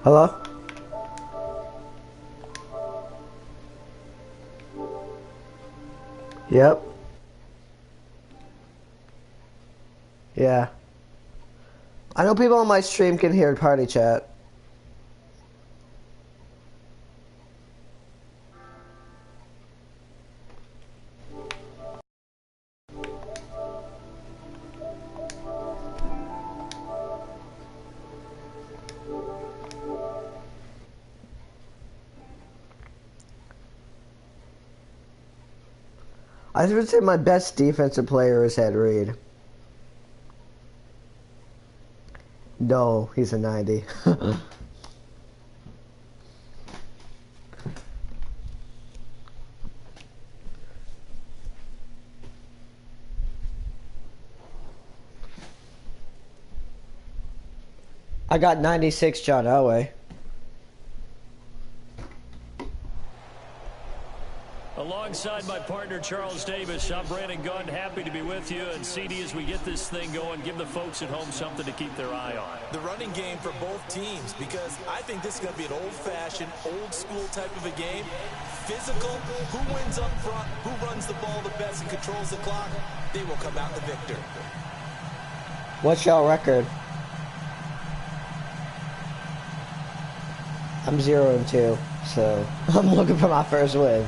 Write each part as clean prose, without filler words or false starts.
Hello? Yep. Yeah. I know people on my stream can hear party chat. I would say my best defensive player is Ed Reed. No, he's a 90. I got 96 John Elway. Alongside my partner, Charles Davis, I'm Brandon Gunn, happy to be with you. And CD, as we get this thing going, give the folks at home something to keep their eye on. The running game for both teams, because I think this is going to be an old-fashioned, old-school type of a game. Physical, who wins up front, who runs the ball the best and controls the clock, they will come out the victor. What's y'all record? I'm 0-2, so I'm looking for my first win.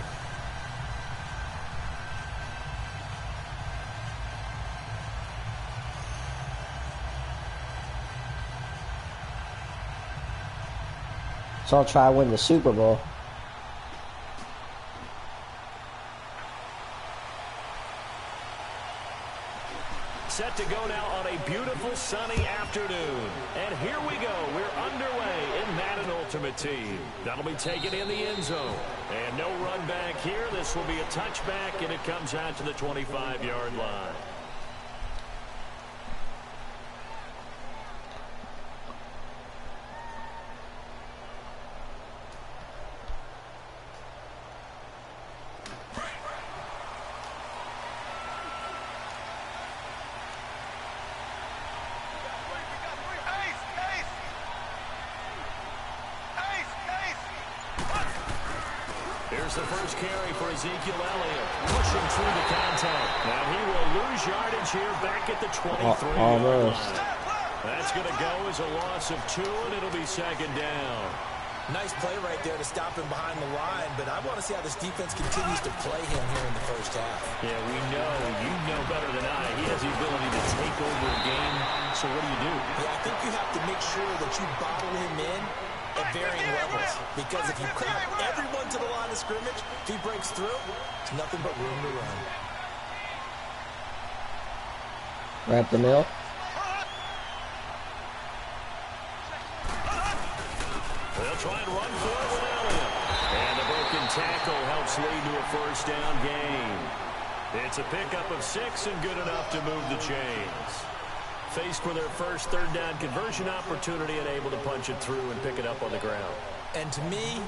So I'll try to win the Super Bowl. Set to go now on a beautiful sunny afternoon. And here we go. We're underway in Madden Ultimate Team. That'll be taken in the end zone. And no run back here. This will be a touchback, and it comes out to the 25-yard line. Here's the first carry for Ezekiel Elliott, pushing through the contact. Now he will lose yardage here back at the 23-yard line. That's going to go as a loss of 2, and it'll be second down. Nice play right there to stop him behind the line, but I want to see how this defense continues to play him here in the first half. Yeah, we know, you know better than I, he has the ability to take over a game. So what do you do? Yeah, I think you have to make sure that you bottle him in at varying levels, because if you crowd everyone to the line of scrimmage, if he breaks through, it's nothing but room to run. Wrap the middle. They'll try and run for it with Elliott. And the broken tackle helps lead to a first down gain. It's a pickup of 6 and good enough to move the chains. Faced with their first third down conversion opportunity and able to punch it through and pick it up on the ground. And to me,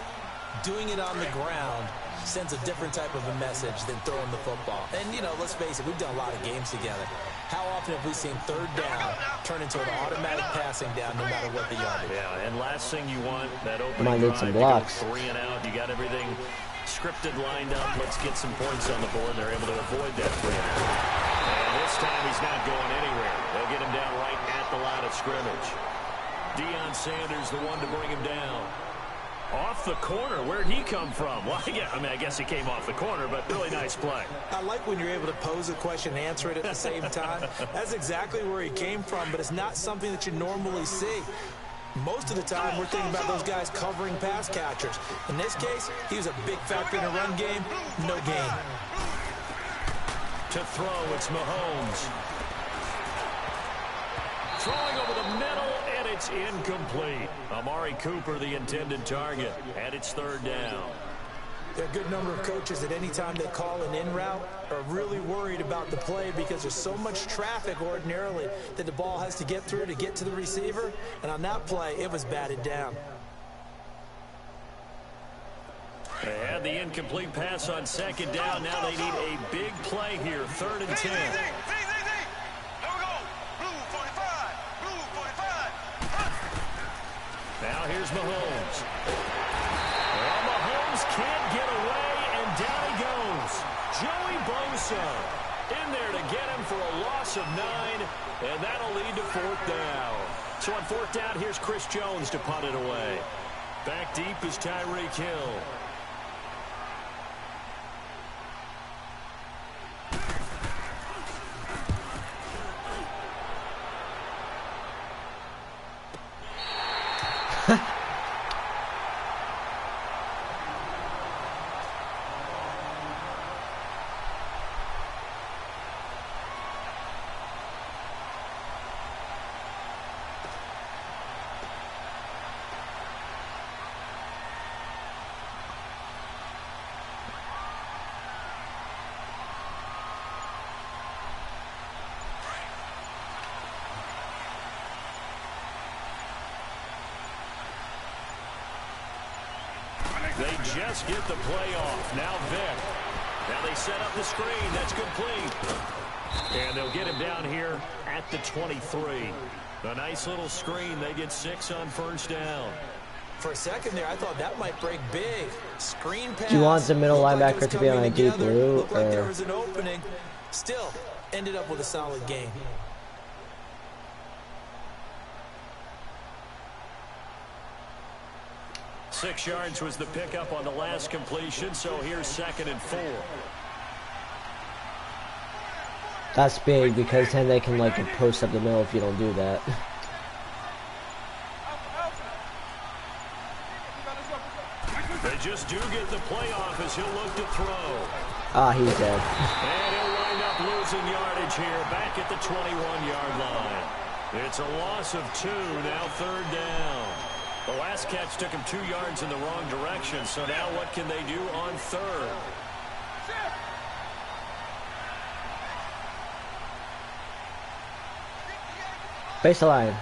doing it on the ground sends a different type of a message than throwing the football. And, you know, let's face it, we've done a lot of games together. How often have we seen third down turn into an automatic passing down no matter what the yardage? Yeah, and last thing you want, that opening might need some blocks. 3 and out. You got everything scripted, lined up. Let's get some points on the board. They're able to avoid that 3 and out. And this time he's not going anywhere. They'll get him down right at the line of scrimmage. Deion Sanders, the one to bring him down. Off the corner. Where'd he come from? Well, yeah, I mean, I guess he came off the corner, but really nice play. I like when you're able to pose a question and answer it at the same time. That's exactly where he came from, but it's not something that you normally see. Most of the time, we're thinking about those guys covering pass catchers. In this case, he was a big factor in the run game. No gain. To throw, it's Mahomes. Throwing over the middle, and it's incomplete. Amari Cooper, the intended target, and it's third down. There are a good number of coaches at any time they call an in route are really worried about the play because there's so much traffic ordinarily that the ball has to get through to get to the receiver. And on that play, it was batted down. They had the incomplete pass on second down. Now they need a big play here, 3rd and 10. Now here's Mahomes. Well, Mahomes can't get away, and down he goes. Joey Bosa in there to get him for a loss of 9, and that'll lead to 4th down. So on 4th down, here's Chris Jones to punt it away. Back deep is Tyreek Hill. They just get the play off. Now Vick. Now they set up the screen. That's complete. And they'll get him down here at the 23. A nice little screen. They get 6 on 1st down. For a second there, I thought that might break big. Screen pass. Do you want the middle linebacker to be on a deep blue? Looked like there was an opening. Still, ended up with a solid game. Six yards was the pickup on the last completion, so here's 2nd and 4. That's big because then they can like post up the middle if you don't do that. They just do get the play off as he'll look to throw. Ah, he's dead. And he'll wind up losing yardage here back at the 21-yard line. It's a loss of 2, now 3rd down. The last catch took him 2 yards in the wrong direction, so now what can they do on 3rd? Baseline.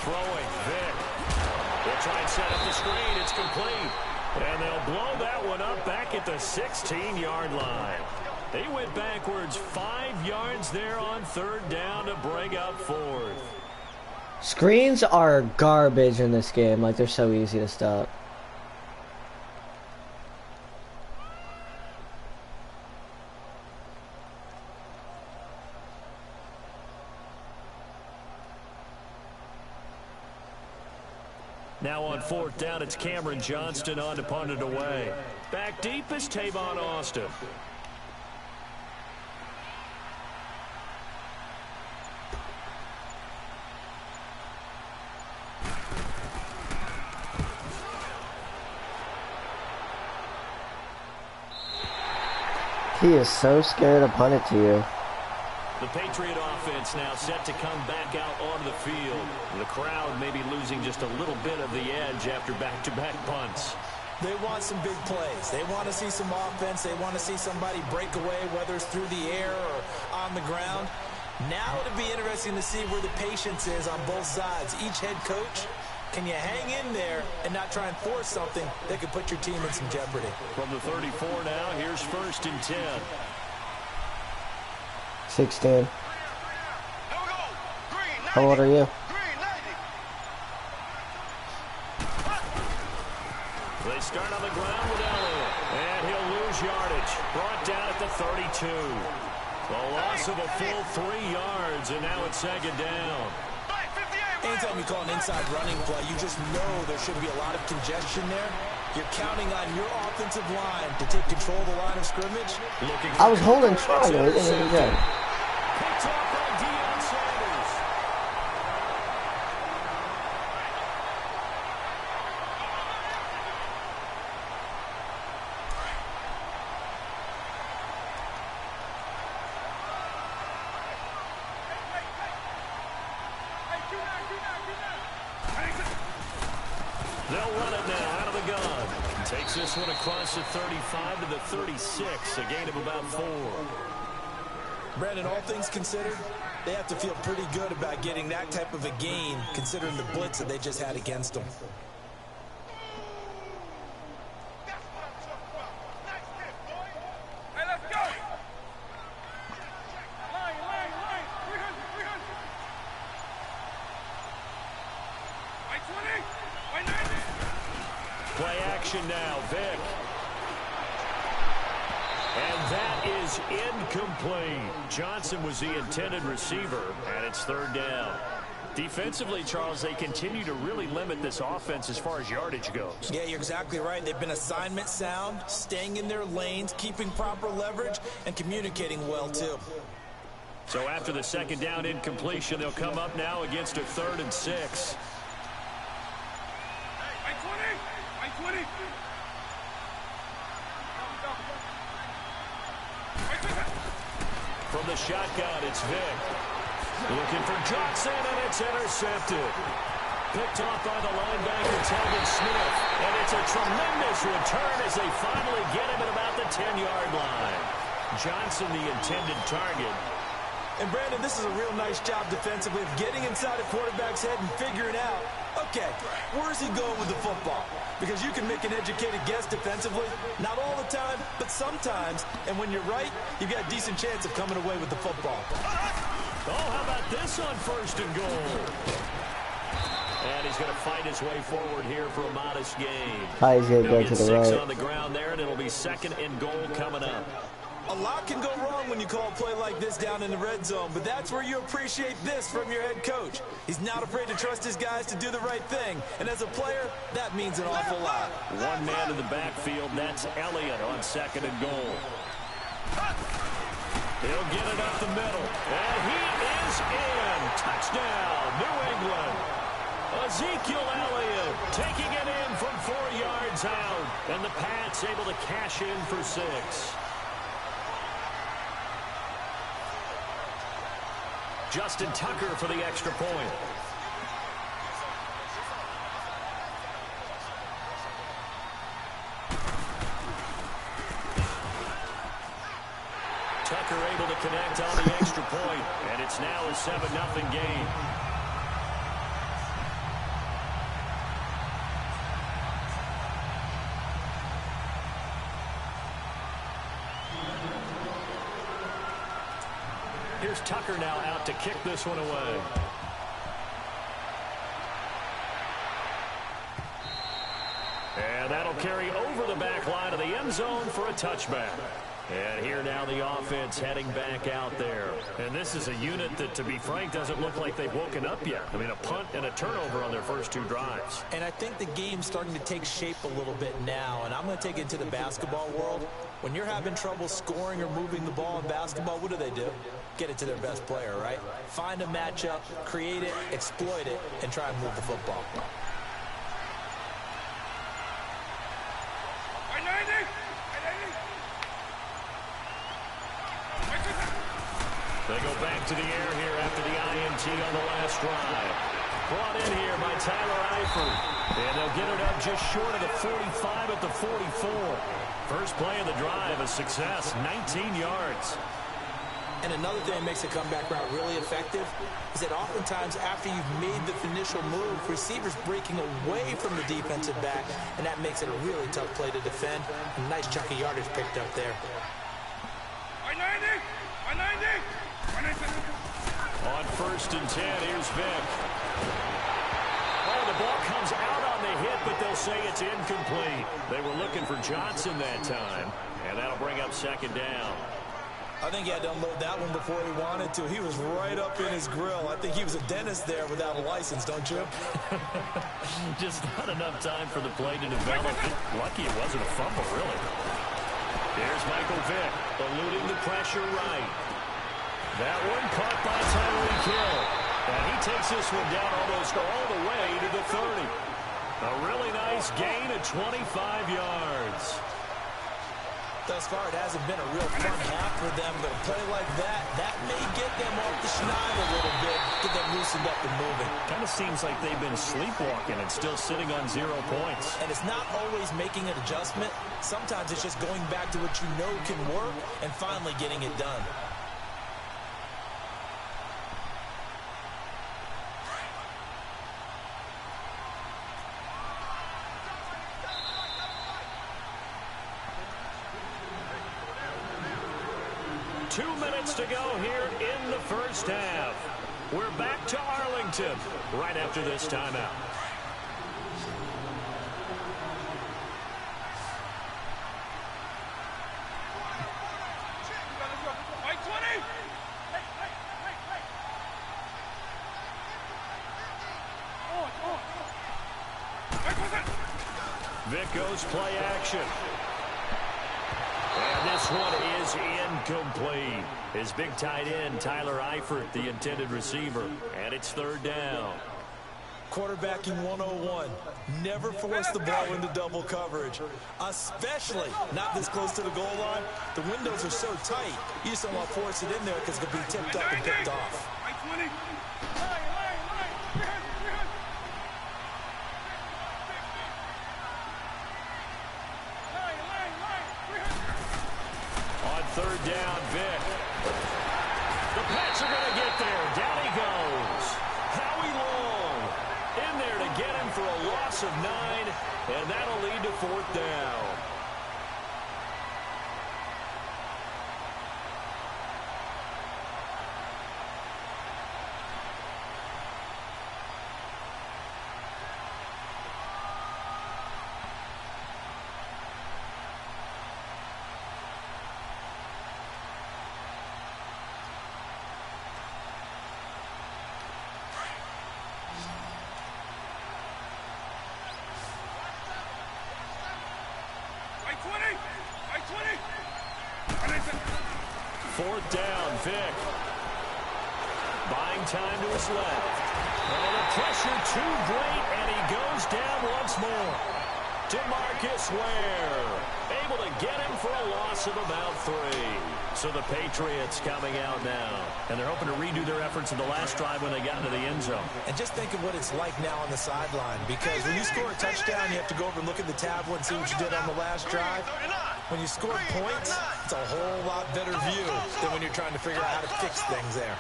Throwing, Vick. They'll try and set up the screen. It's complete. And they'll blow that one up back at the 16-yard line. They went backwards 5 yards there on 3rd down to bring up 4th. Screens are garbage in this game. Like, they're so easy to stop. Now on 4th down, it's Cameron Johnston on to punt it away. Back deep is Tavon Austin. He is so scared to punt it to you. The Patriot offense now set to come back out onto the field. The crowd may be losing just a little bit of the edge after back-to-back punts. They want some big plays. They want to see some offense. They want to see somebody break away, whether it's through the air or on the ground. Now it'll be interesting to see where the patience is on both sides. Each head coach, can you hang in there and not try and force something that could put your team in some jeopardy? From the 34 now, here's 1st and 10. 16. How old are you? They start on the ground with Elliott, and he'll lose yardage. Brought down at the 32. A loss of a full 3 yards, and now it's 2nd down. Anytime you call an inside running play, you just know there should be a lot of congestion there. You're counting on your offensive line to take control of the line of scrimmage. I was holding triangle. It didn't even go. Picked off by Deion Sanders. They'll run it now out of the gun. Takes this one across the 35 to the 36, a gain of about 4. Brandon, all things considered, they have to feel pretty good about getting that type of a gain, considering the blitz that they just had against them. Play action now, Vick. And that is incomplete. Johnson was the intended receiver, and it's third down. Defensively, Charles, they continue to really limit this offense as far as yardage goes. Yeah, you're exactly right. They've been assignment sound, staying in their lanes, keeping proper leverage, and communicating well, too. So after the second down incompletion, they'll come up now against a 3rd and 6. From the shotgun, it's Vick. Looking for Johnson, and it's intercepted. Picked off by the linebacker, Telvin Smith. And it's a tremendous return as they finally get him at about the 10-yard line. Johnson, the intended target. And, Brandon, this is a real nice job defensively of getting inside a quarterback's head and figuring out, okay, where's he going with the football? Because you can make an educated guess defensively, not all the time, but sometimes. And when you're right, you've got a decent chance of coming away with the football. Oh, how about this on 1st and goal? And he's going to fight his way forward here for a modest gain. He's going to go to the 6 right. on the ground there, and it'll be 2nd and goal coming up. A lot can go wrong when you call a play like this down in the red zone, but that's where you appreciate this from your head coach. He's not afraid to trust his guys to do the right thing, and as a player, that means an awful lot. One man in the backfield, that's Elliott on 2nd and goal. He'll get it up the middle, and he is in. Touchdown, New England. Ezekiel Elliott taking it in from 4 yards out, and the Pats able to cash in for 6. Justin Tucker for the extra point. Tucker able to connect on the extra point, and it's now a 7-0 game. Here's Tucker now out to kick this one away. And that'll carry over the back line of the end zone for a touchback. And here now the offense heading back out there. And this is a unit that, to be frank, doesn't look like they've woken up yet. I mean, a punt and a turnover on their first 2 drives. And I think the game's starting to take shape a little bit now. And I'm going to take it to the basketball world. When you're having trouble scoring or moving the ball in basketball, what do? Get it to their best player, right? Find a matchup, create it, exploit it, and try and move the football. They go back to the air here after the INT on the last drive. Brought in here by Tyler Eifert. And they'll get it up just short of the 45 at the 44. First play of the drive, a success, 19 yards. And another thing that makes a comeback route really effective is that oftentimes after you've made the initial move, receivers breaking away from the defensive back, and that makes it a really tough play to defend. A nice chunk of yardage picked up there. On 1st and 10, here's Vick. Oh, the ball comes out on the hit, but they'll say it's incomplete. They were looking for Johnson that time, and that'll bring up 2nd down. I think he had to unload that one before he wanted to. He was right up in his grill. I think he was a dentist there without a license, don't you? Just not enough time for the play to develop. Lucky it wasn't a fumble, really. There's Michael Vick, eluding the pressure right. That one caught by Tyreek Hill. And he takes this one down almost all the way to the 30. A really nice gain of 25 yards. Thus far, it hasn't been a real fun half for them, but a play like that may get them off the schneid a little bit, get them loosened up and moving. Kind of seems like they've been sleepwalking and still sitting on 0 points. And it's not always making an adjustment. Sometimes it's just going back to what you know can work and finally getting it done. Two minutes to go here in the first half. We're back to Arlington right after this timeout. Vic goes play action. And this one is incomplete. His big tight end, Tyler Eifert, the intended receiver. And it's third down. Quarterbacking 101. Never force the ball into double coverage, especially not this close to the goal line. The windows are so tight, you just don't want to force it in there because it could be tipped up and picked off. On third down, Vic. The Pats are going to get there. Down he goes. Howie Long in there to get him for a loss of 9, and that'll lead to fourth down. Fourth down, Vic. Buying time to his left. And the pressure too great, and he goes down once more. DeMarcus Ware able to get him for a loss of about 3. So the Patriots coming out now. And they're hoping to redo their efforts in the last drive when they got into the end zone. And just think of what it's like now on the sideline, because when you score a touchdown, you have to go over and look at the tablet and see what you did on the last drive. When you score points, it's a whole lot better view than when you're trying to figure out how to fix things there.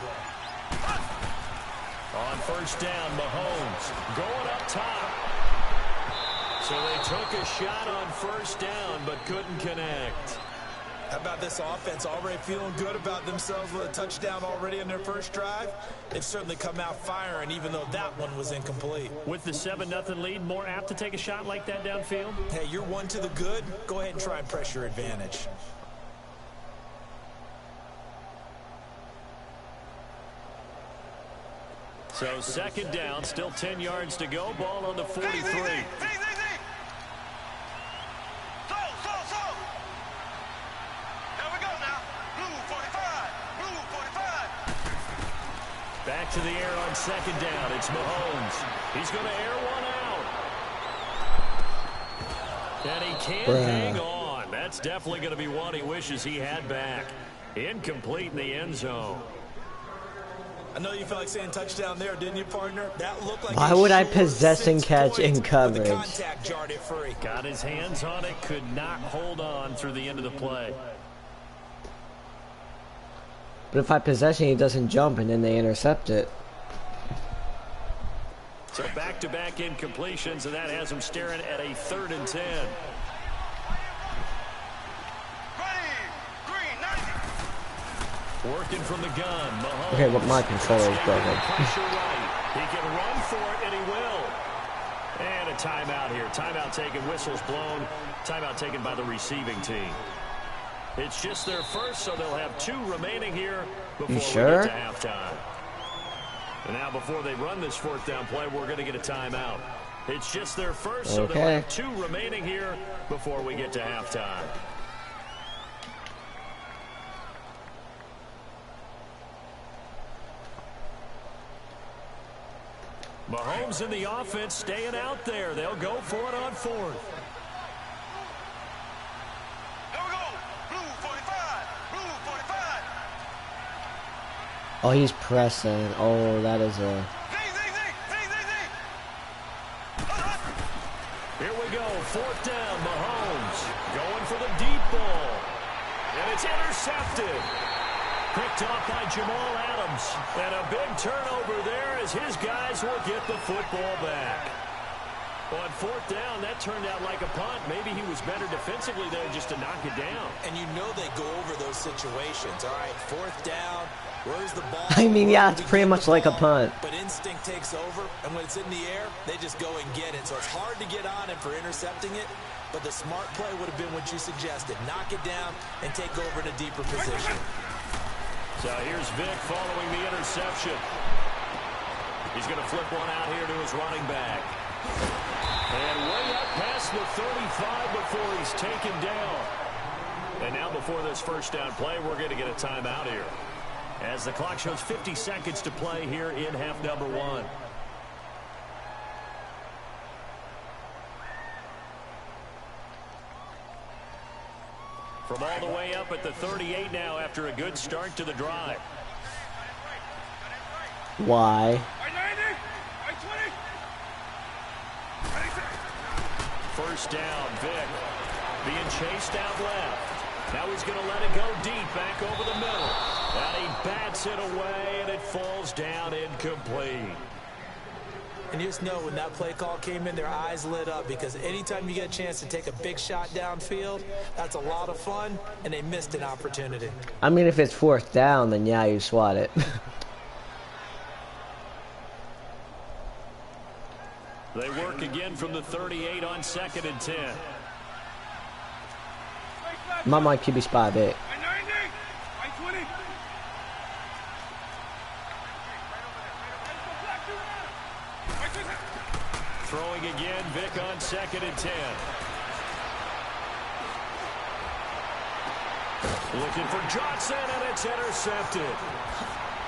On first down, Mahomes going up top. So they took a shot on first down, but couldn't connect. How about this offense already feeling good about themselves with a touchdown already in their first drive? They've certainly come out firing, even though that one was incomplete. With the 7-0 lead, more apt to take a shot like that downfield? Hey, you're one to the good. Go ahead and try and press your advantage. So second down, still 10 yards to go. Ball on the 43. Back to the air on second down. It's Mahomes. He's going to air one out. And he can't hang on. That's definitely going to be one he wishes he had back. Incomplete in the end zone. I know you felt like saying touchdown there, didn't you, partner? That looked like why would I possess and catch in coverage? Contact jarred it free. Got his hands on it, could not hold on through the end of the play. But if I possession, he doesn't jump, and then they intercept it. So back-to-back incompletions, and that has him staring at a 3rd and 10. Working from the gun, Mahomes. Okay, but my controller is broken. Pressure right. He can run for it, and he will. And a timeout here. Timeout taken, whistles blown. Timeout taken by the receiving team. It's just their first, so they'll have 2 remaining here before we get to halftime. And now before they run this 4th down play, we're going to get a timeout. It's just their first, so they'll have 2 remaining here before we get to halftime. Mahomes in the offense staying out there. They'll go for it on 4th. Oh, he's pressing. Oh, that is a... Here we go. 4th down. Mahomes going for the deep ball. And it's intercepted. Picked off by Jamal Adams. And a big turnover there as his guys will get the football back. On 4th down, that turned out like a punt. Maybe he was better defensively there just to knock it down. And you know they go over those situations. All right, 4th down. Where's the ball? I mean, yeah, it's pretty much like a punt. But instinct takes over, and when it's in the air, they just go and get it. So it's hard to get on him for intercepting it, but the smart play would have been what you suggested. Knock it down and take over in a deeper position. So here's Vic following the interception. He's going to flip one out here to his running back. And way up past the 35 before he's taken down. And now before this first down play, we're going to get a timeout here, as the clock shows 50 seconds to play here in half number 1. From all the way up at the 38 now after a good start to the drive. Why? First down, Vic being chased out left. Now he's going to let it go deep back over the middle. And he bats it away, and it falls down incomplete. And you just know when that play call came in, their eyes lit up, because anytime you get a chance to take a big shot downfield, that's a lot of fun, and they missed an opportunity. I mean, if it's fourth down, then yeah, you swat it. They work again from the 38 on 2nd and 10. My QB spot bit. Throwing again, Vic on 2nd and 10. Looking for Johnson, and it's intercepted.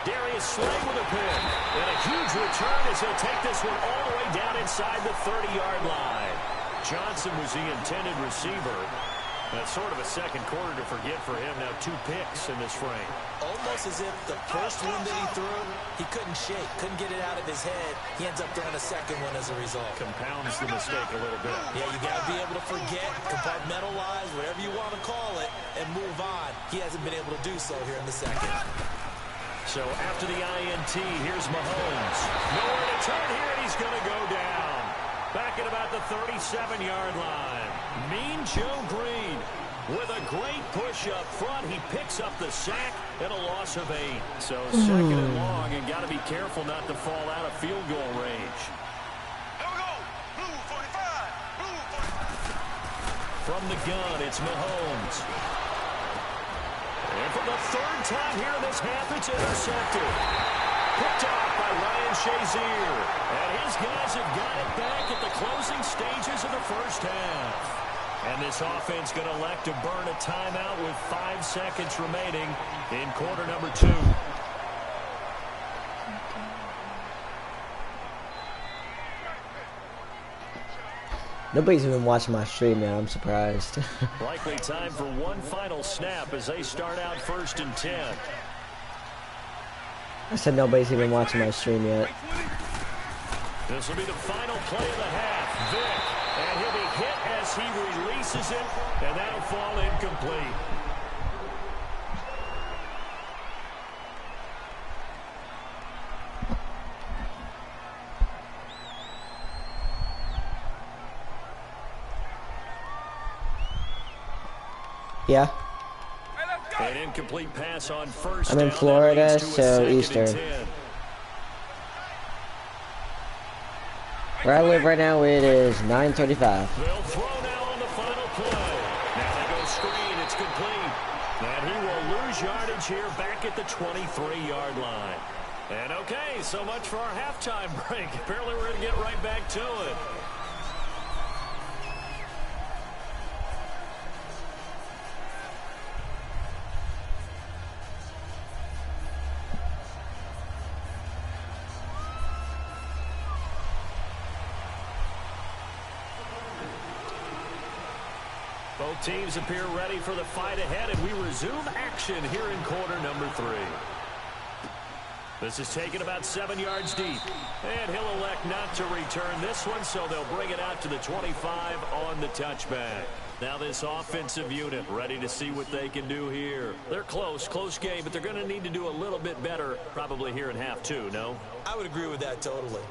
Darius Slay with a pick. And a huge return as he'll take this one all the way down inside the 30-yard line. Johnson was the intended receiver. That's sort of a second quarter to forget for him. Now 2 picks in this frame. Almost as if the first one that he threw, he couldn't shake, couldn't get it out of his head. He ends up throwing a second one as a result. Compounds the mistake a little bit. Yeah, you got to be able to forget, compartmentalize, whatever you want to call it, and move on. He hasn't been able to do so here in the second. So after the INT, here's Mahomes. Nowhere to turn here, and he's going to go down. Back at about the 37-yard line. Mean Joe Green with a great push up front. He picks up the sack and a loss of 8. So second and long, and got to be careful not to fall out of field goal range. From the gun, it's Mahomes. And for the 3rd time here in this half, it's intercepted. Picked off by Ryan Shazier. And his guys have got it back at the closing stages of the first half. And this offense going to elect to burn a timeout with 5 seconds remaining in quarter number 2. Nobody's even watching my stream now. I'm surprised. Likely time for one final snap as they start out 1st and 10. I said nobody's even watching my stream yet. This will be the final play of the half. Vic, and he'll be hit as he releases it, and that'll fall incomplete. Yeah. An incomplete pass on first. I'm in Florida, so Eastern. Where I live right now, it is 9:35. They'll throw now on the final play. Now they go screen. It's complete. And he will lose yardage here back at the 23-yard line. And okay, so much for our halftime break. Apparently we're going to get right back to it. Both teams appear ready for the fight ahead, and we resume action here in quarter number 3. This is taken about 7 yards deep, and he'll elect not to return this one, so they'll bring it out to the 25 on the touchback. Now this offensive unit ready to see what they can do here. They're close game, but they're going to need to do a little bit better probably here in half 2, no? I would agree with that totally.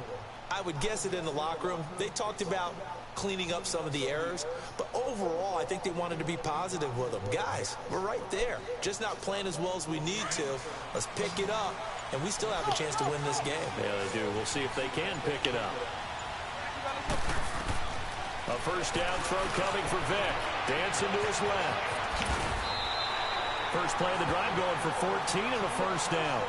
I would guess it in the locker room. They talked about cleaning up some of the errors, but overall I think they wanted to be positive with them. Guys, we're right there, just not playing as well as we need to. Let's pick it up, and we still have a chance to win this game. Yeah, they do. We'll see if they can pick it up. A first down throw coming for Vic. Dancing to his left. First play of the drive going for 14 and a first down.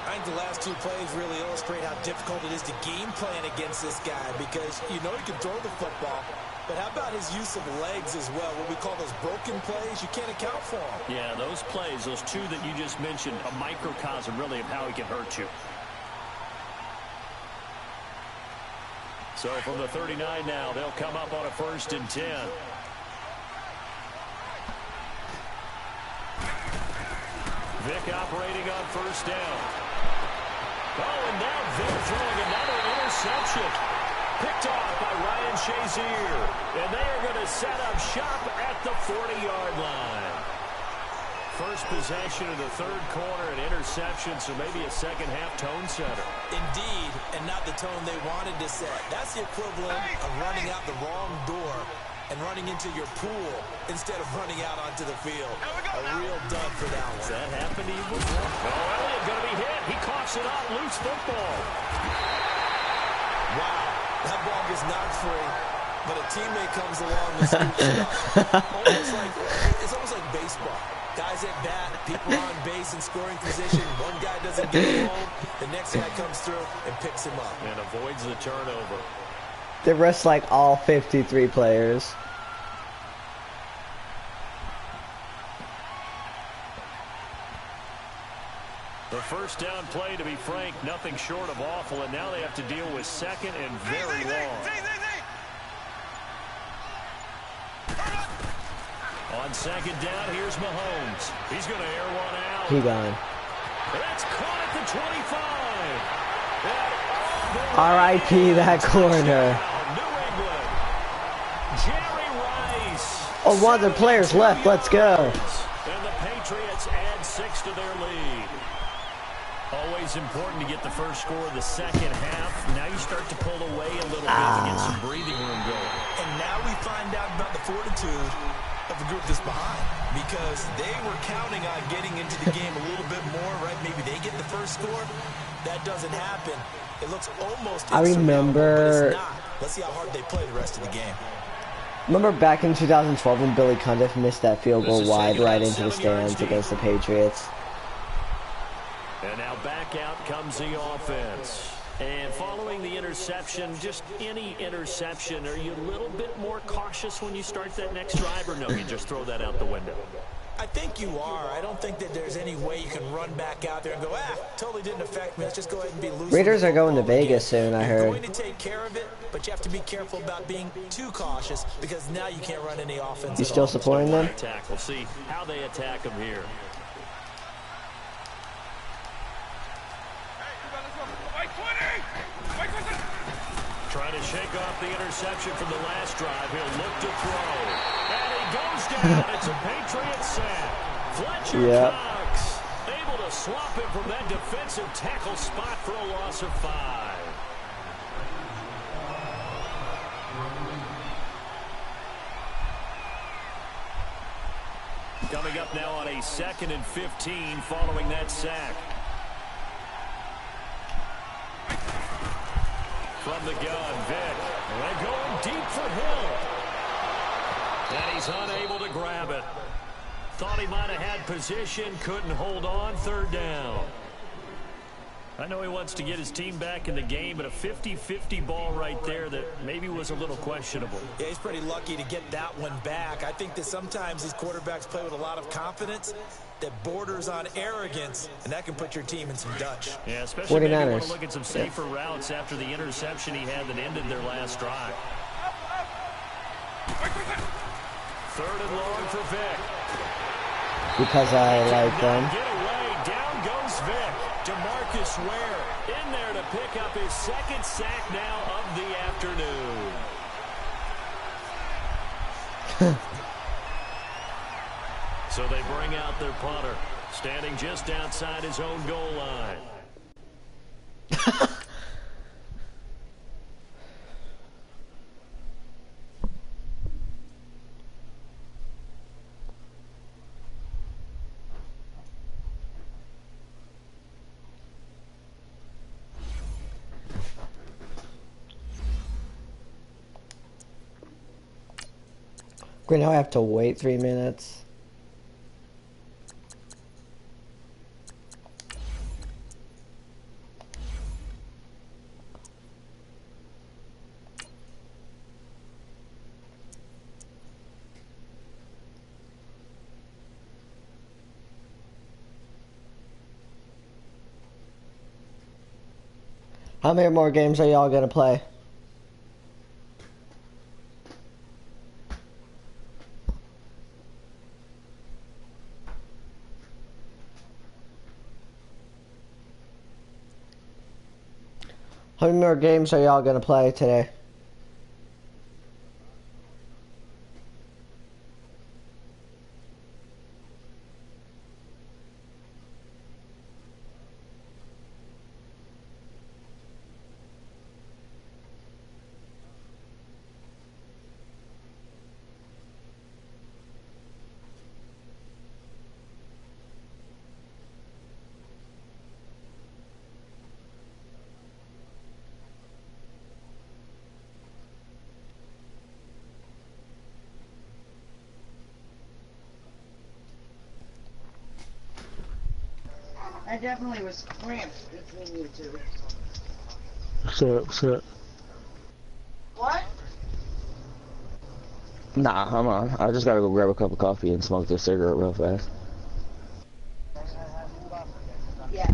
I think the last two plays really illustrate how difficult it is to game plan against this guy because you know he can throw the football, but how about his use of legs as well? What we call those broken plays, you can't account for them. Yeah, those plays, those two that you just mentioned, a microcosm really of how he can hurt you. So from the 39 now, they'll come up on a 1st and 10. Vick operating on 1st down. Oh, and now Vick throwing another interception. Picked off by Ryan Shazier. And they are going to set up shop at the 40-yard line. First possession of the 3rd quarter, an interception, so maybe a second-half tone setter. Indeed, and not the tone they wanted to set. That's the equivalent of running out the wrong door and running into your pool instead of running out onto the field. A real dud for that one. Has that happened to you before? Oh, Elliott going to be hit. He coughs it up. Loose football. Wow, that ball gets knocked free, but a teammate comes along and scoops it up. It's almost like baseball. Guys at bat, people on base in scoring position. One guy doesn't get it home. The next guy comes through and picks him up. And avoids the turnover. They rest like all 53 players. The 1st down play, to be frank, nothing short of awful, and now they have to deal with 2nd and very long. On 2nd down, here's Mahomes. He's going to air one out. He gone. That's caught at the 25. R.I.P. that corner. Jerry Rice. Oh, one of the players left. Let's go. And the Patriots add 6 to their lead. Always important to get the first score of the second half. Now you start to pull away a little bit to get some breathing room going. And now we find out about the fortitude of the group that's behind, because they were counting on getting into the game a little bit more, right? Maybe they get the first score. That doesn't happen. It looks almost insurmountable, but it's not. Let's see how hard they play the rest of the game. Remember back in 2012 when Billy Cundiff missed that field goal wide right into the stands against the Patriots? And now back out comes the offense. And following the interception, just any interception, are you a little bit more cautious when you start that next drive, or no, you just throw that out the window? I think you are. I don't think that there's any way you can run back out there and go, totally didn't affect me. Let's just go ahead and be loose. Raiders are going to Vegas soon, I heard. You're going to take care of it, but you have to be careful about being too cautious, because now you can't run any offense. You still supporting them? We'll see how they attack them here. Trying to shake off the interception from the last drive. He'll look to throw. And he goes down. It's a Patriot sack. Fletcher Cox able to swap him from that defensive tackle spot for a loss of 5. Coming up now on a 2nd and 15 following that sack. From the gun, Vick. They're going deep for Hill. And he's unable to grab it. Thought he might have had position, couldn't hold on. 3rd down. I know he wants to get his team back in the game, but a 50-50 ball right there that maybe was a little questionable. Yeah, he's pretty lucky to get that one back. I think that sometimes these quarterbacks play with a lot of confidence that borders on arrogance, and that can put your team in some Dutch. Yeah, especially 49ers. Maybe want to look at some safer routes after the interception he had that ended their last drive. 3rd and long for Vick. Because I like them. Get away. Down goes Vick. DeMarcus Ware in there to pick up his 2nd sack now of the afternoon. So they bring out their punter, standing just outside his own goal line. Great, now I have to wait 3 minutes. How many more games are y'all gonna play? How many more games are y'all gonna play today? I definitely was cramped between you two. What's up? What's up? What? Nah, I'm on. I just gotta go grab a cup of coffee and smoke this cigarette real fast. Yeah.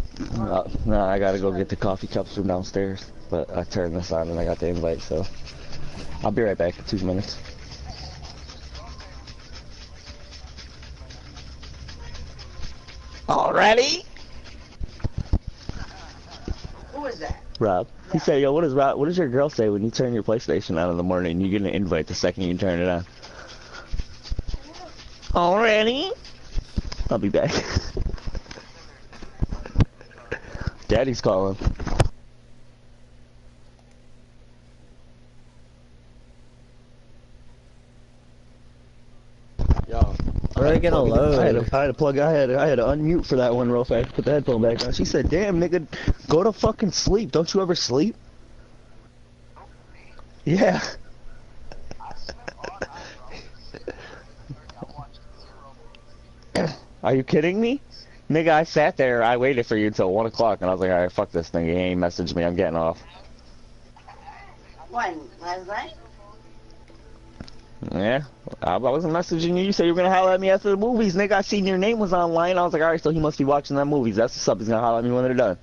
No, I gotta go get the coffee cups from downstairs. But I turned this on and I got the invite, so I'll be right back in 2 minutes. Already? Who is that? Rob. He said, yo, what does your girl say when you turn your PlayStation on in the morning and you get an invite the second you turn it on? Already? I'll be back. Daddy's calling. Yo. Where are they gonna load? I had to unmute for that one real fast. Put the headphone back on. She said, "Damn, nigga, go to fucking sleep. Don't you ever sleep?" Yeah. Are you kidding me? Nigga, I sat there. I waited for you until 1 o'clock, and I was like, "All right, fuck this thing. He ain't messaged me. I'm getting off." When? Last night? Yeah. I wasn't messaging you. You said you were gonna holler at me after the movies, nigga. I seen your name was online. I was like, all right, so he must be watching that movies. That's what's up. He's gonna holler at me when they're done.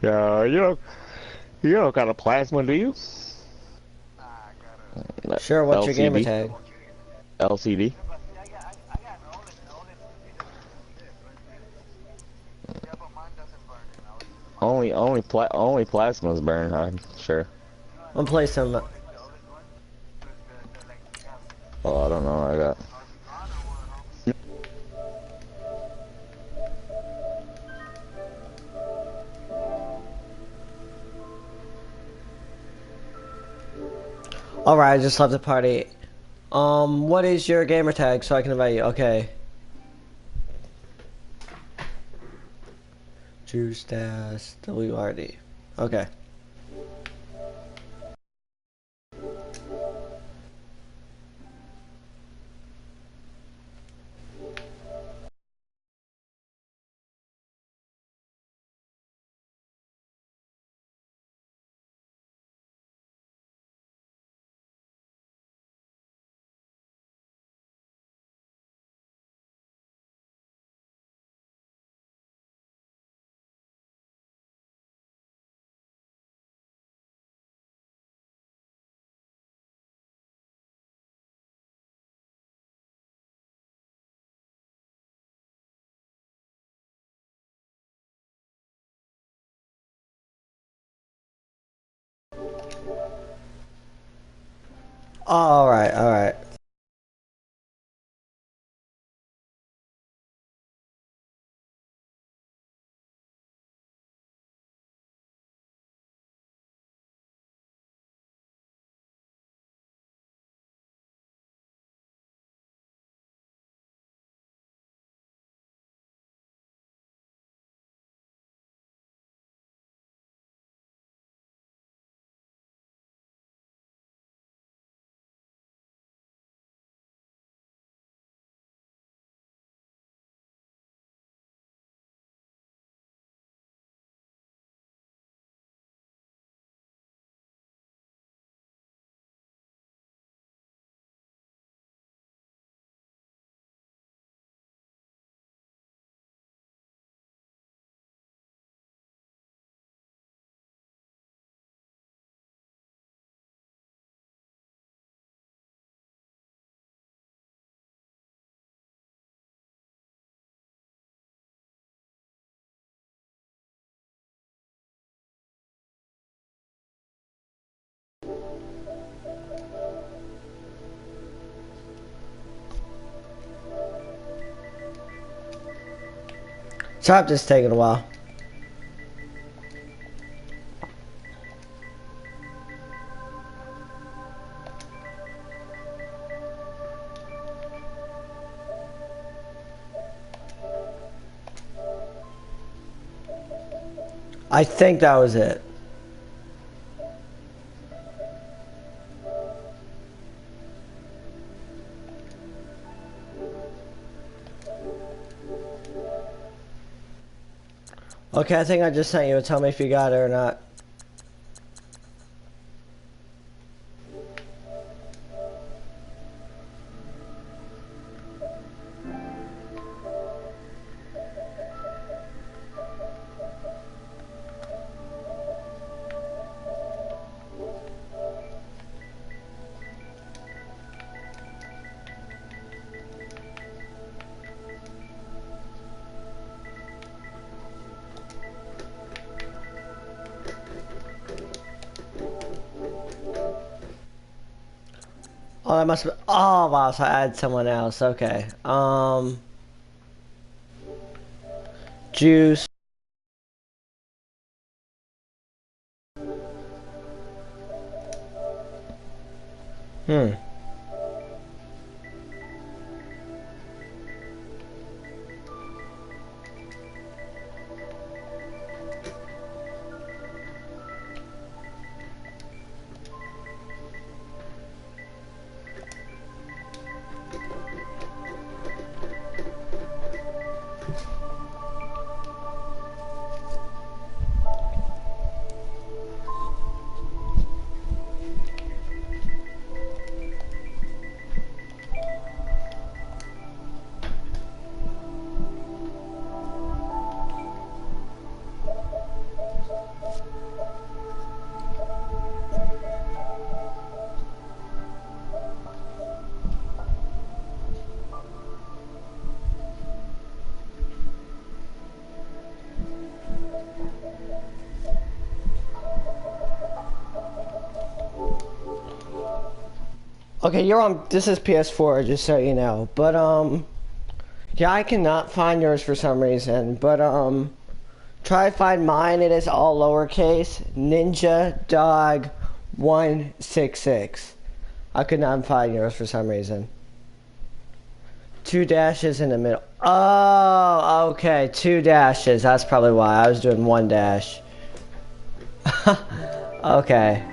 Yeah, you don't got a plasma, do you? Sure, what's your gamer LCD. tag? LCD. Only plasmas burn, I'm sure. I'm play some. Oh, I don't know. I got. Alright, I just left the party. What is your gamer tag so I can invite you? Okay. Juice Dash WRD. Okay. Alright, alright. Sorry, I'm just taking a while. I think that was it. Okay, I think I just sent you. Tell me if you got it or not. Oh, that must have been, oh wow, so I added someone else. Okay. Juice. Hmm. Okay, you're on. This is PS4, just so you know. But yeah, I cannot find yours for some reason. But try to find mine. It is all lowercase. Ninja Dog 166. I could not find yours for some reason. 2 dashes in the middle. Oh, okay, 2 dashes. That's probably why I was doing 1 dash. Okay.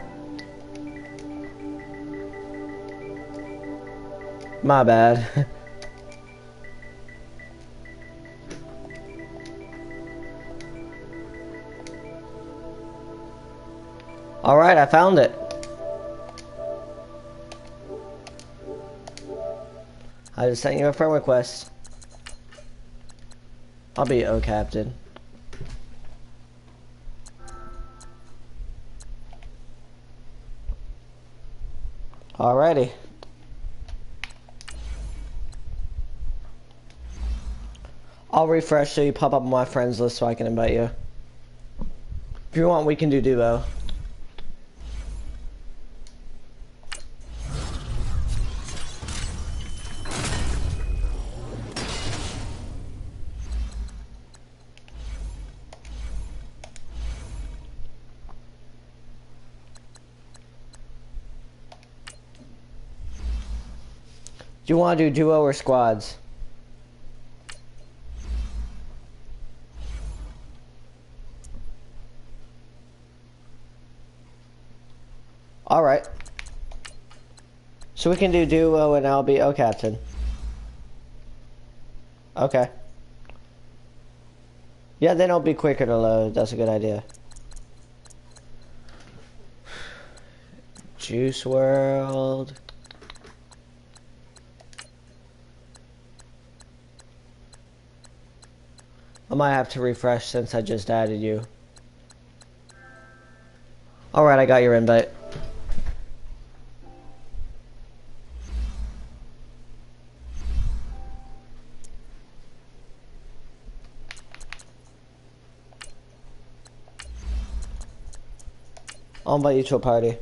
My bad. Alright, I found it. I just sent you a friend request. I'll be O Captain. Alrighty. I'll refresh so you pop up on my friends list so I can invite you. If you want, we can do duo. Do you want to do duo or squads? Alright. So we can do duo and I'll be O Captain. Okay. Yeah, then it'll be quicker to load. That's a good idea. Juice World. I might have to refresh since I just added you. Alright, I got your invite. I'll invite you to a party.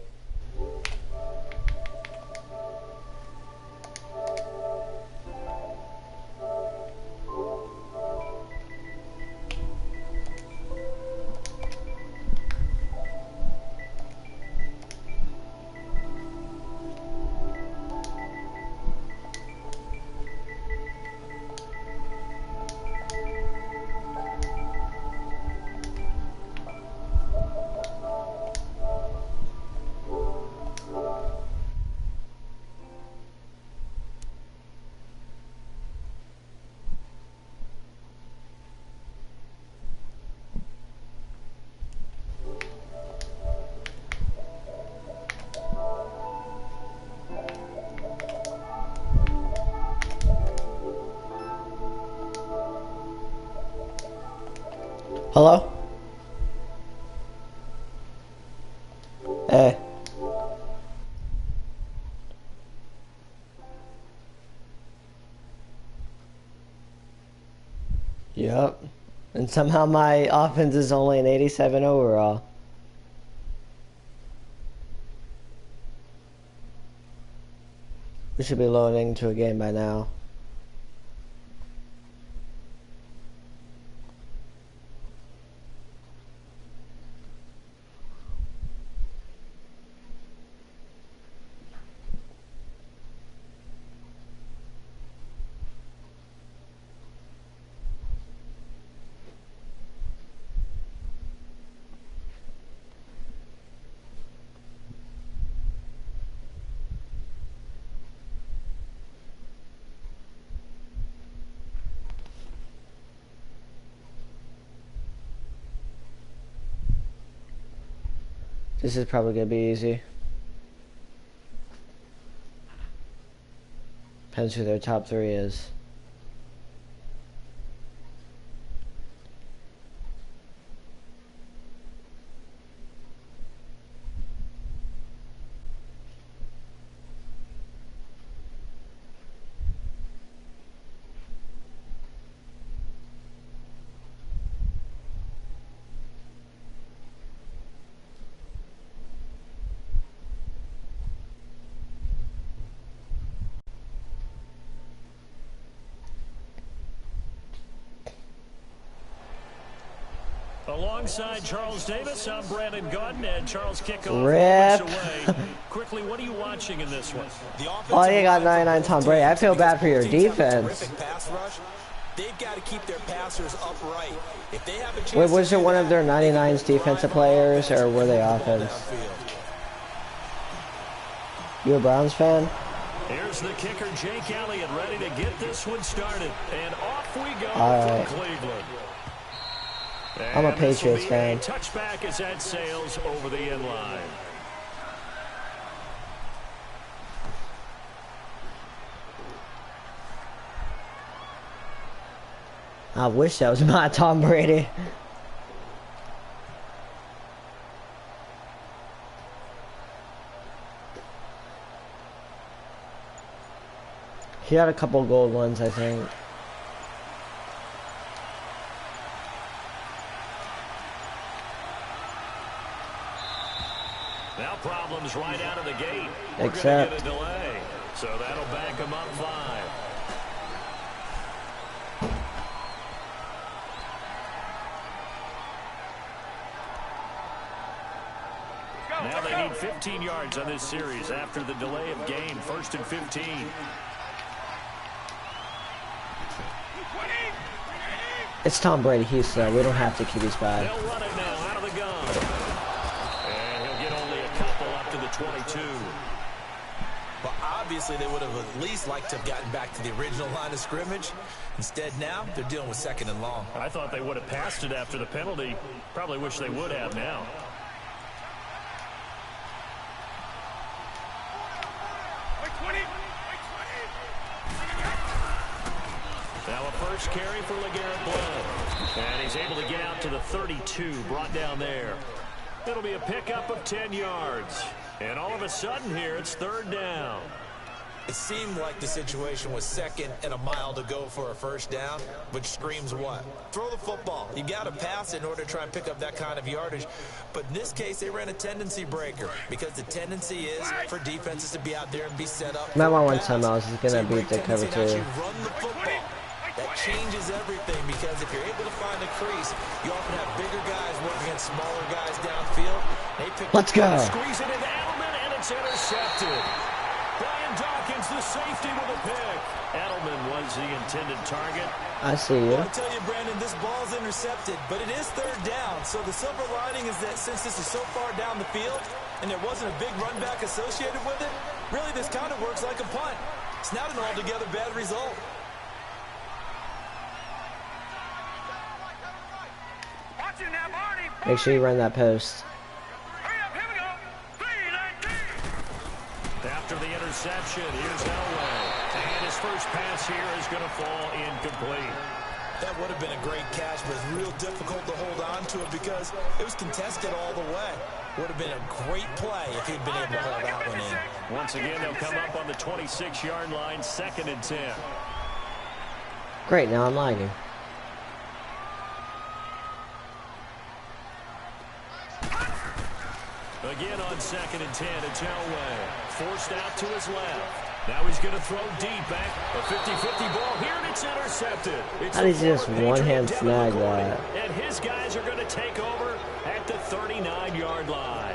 Hello? Hey. Yep. And somehow my offense is only an 87 overall. We should be loading to a game by now. This is probably gonna be easy. Depends who their top 3 is. Alongside Charles Davis, I'm Brandon Gordon, and Charles kickoff Rip. away. Quickly, what are you watching in this one? Oh, you got 99 Tom Brady. I feel bad for your defense. They've got to keep their passers upright. If they have a chance. Wait, was it one of their 99's defensive players, or were they offense? You a Browns fan? Here's the kicker, Jake Elliott, ready to get this one started. And off we go All from Cleveland. I'm a Patriots fan. Touchback as that sails over the end line. I wish that was my Tom Brady. He had a couple gold ones, I think. Now problems right out of the gate. Except. We're gonna get a delay, so that'll back him up 5. Now they need 15 yards on this series after the delay of game. 1st and 15. It's Tom Brady. He's slow. We don't have to keep his bad. They'll run it now out of the gun. And he'll get only a couple up to the 22. Well, obviously they would have at least liked to have gotten back to the original line of scrimmage. Instead now, they're dealing with 2nd and long. I thought they would have passed it after the penalty. Probably wish they would have now. Now a first carry for LeGarrette Blount. And he's able to get out to the 32, brought down there. It'll be a pickup of 10 yards. And all of a sudden here, it's 3rd down. It seemed like the situation was 2nd and a mile to go for a 1st down, which screams what? Throw the football. You got to pass it in order to try and pick up that kind of yardage. But in this case, they ran a tendency breaker because the tendency is for defenses to be out there and be set up. That one time I was going to beat the cover 2. Run the football. That changes everything because if you're able to find a crease, you often have bigger guys working against smaller guys downfield. They pick Let's go. Squeeze it into Edelman, and it's intercepted. Brian Dawkins, the safety with a pick. Edelman was the intended target. I see you. Well, I tell you, Brandon, this ball's intercepted, but it is 3rd down. So the silver lining is that since this is so far down the field and there wasn't a big run back associated with it, really this kind of works like a punt. It's not an altogether bad result. Make sure you run that post. After the interception, here's Elway. And his first pass here is going to fall incomplete. That would have been a great catch, but it's real difficult to hold on to it because it was contested all the way. Would have been a great play if he'd been able to hold that one in. Once again, they'll come up on the 26-yard line, 2nd and 10. Great, now I'm lagging. Again on 2nd and 10, it's Elway. Forced out to his left. Now he's going to throw deep back. A 50-50 ball here, and it's intercepted. How did he just one-hand snag that? And his guys are going to take over at the 39-yard line.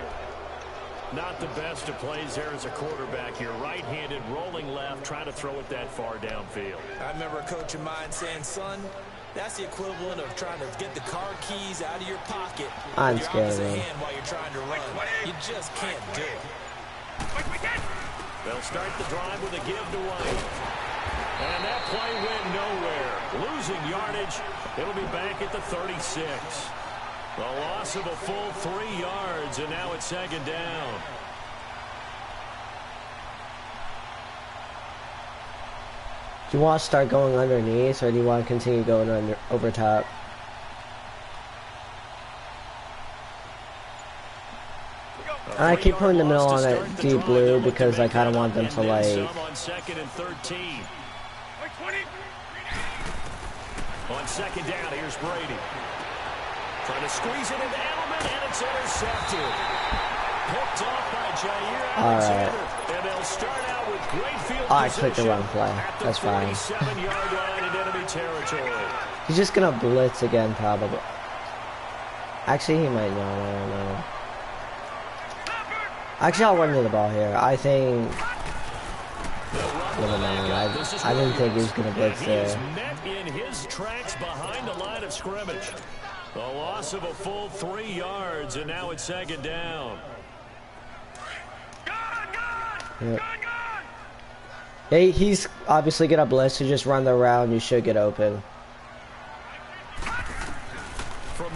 Not the best of plays there as a quarterback. You're right-handed, rolling left, trying to throw it that far downfield. I remember a coach of mine saying, son, that's the equivalent of trying to get the car keys out of your pocket I'm with your scared, opposite man. hand while you're trying to run. You just can't do it. They'll start the drive with a give to White. And that play went nowhere. Losing yardage. It'll be back at the 36. The loss of a full 3 yards, and now it's 2nd down. Do you want to start going underneath, or do you want to continue going over top? I keep putting the middle on that deep blue because I kind of want them to like. On 2nd and 13. On 2nd down, here's Brady. Trying to squeeze it into Edelman, and it's intercepted. Picked off by Jair Alexander. Right. And they'll start out with great field I position. clicked the wrong play. That's fine. 47-yard line in enemy territory. He's just gonna blitz again, probably. Actually, he might not. I don't know. Actually, I'll run to the ball here. I think. Never mind. I didn't think he was gonna blitz He is there. met in his tracks behind the line of scrimmage. The loss of a full 3 yards, and now it's 2nd down. Yep. Yeah, he's obviously gonna blitz, so just run the route and you should get open.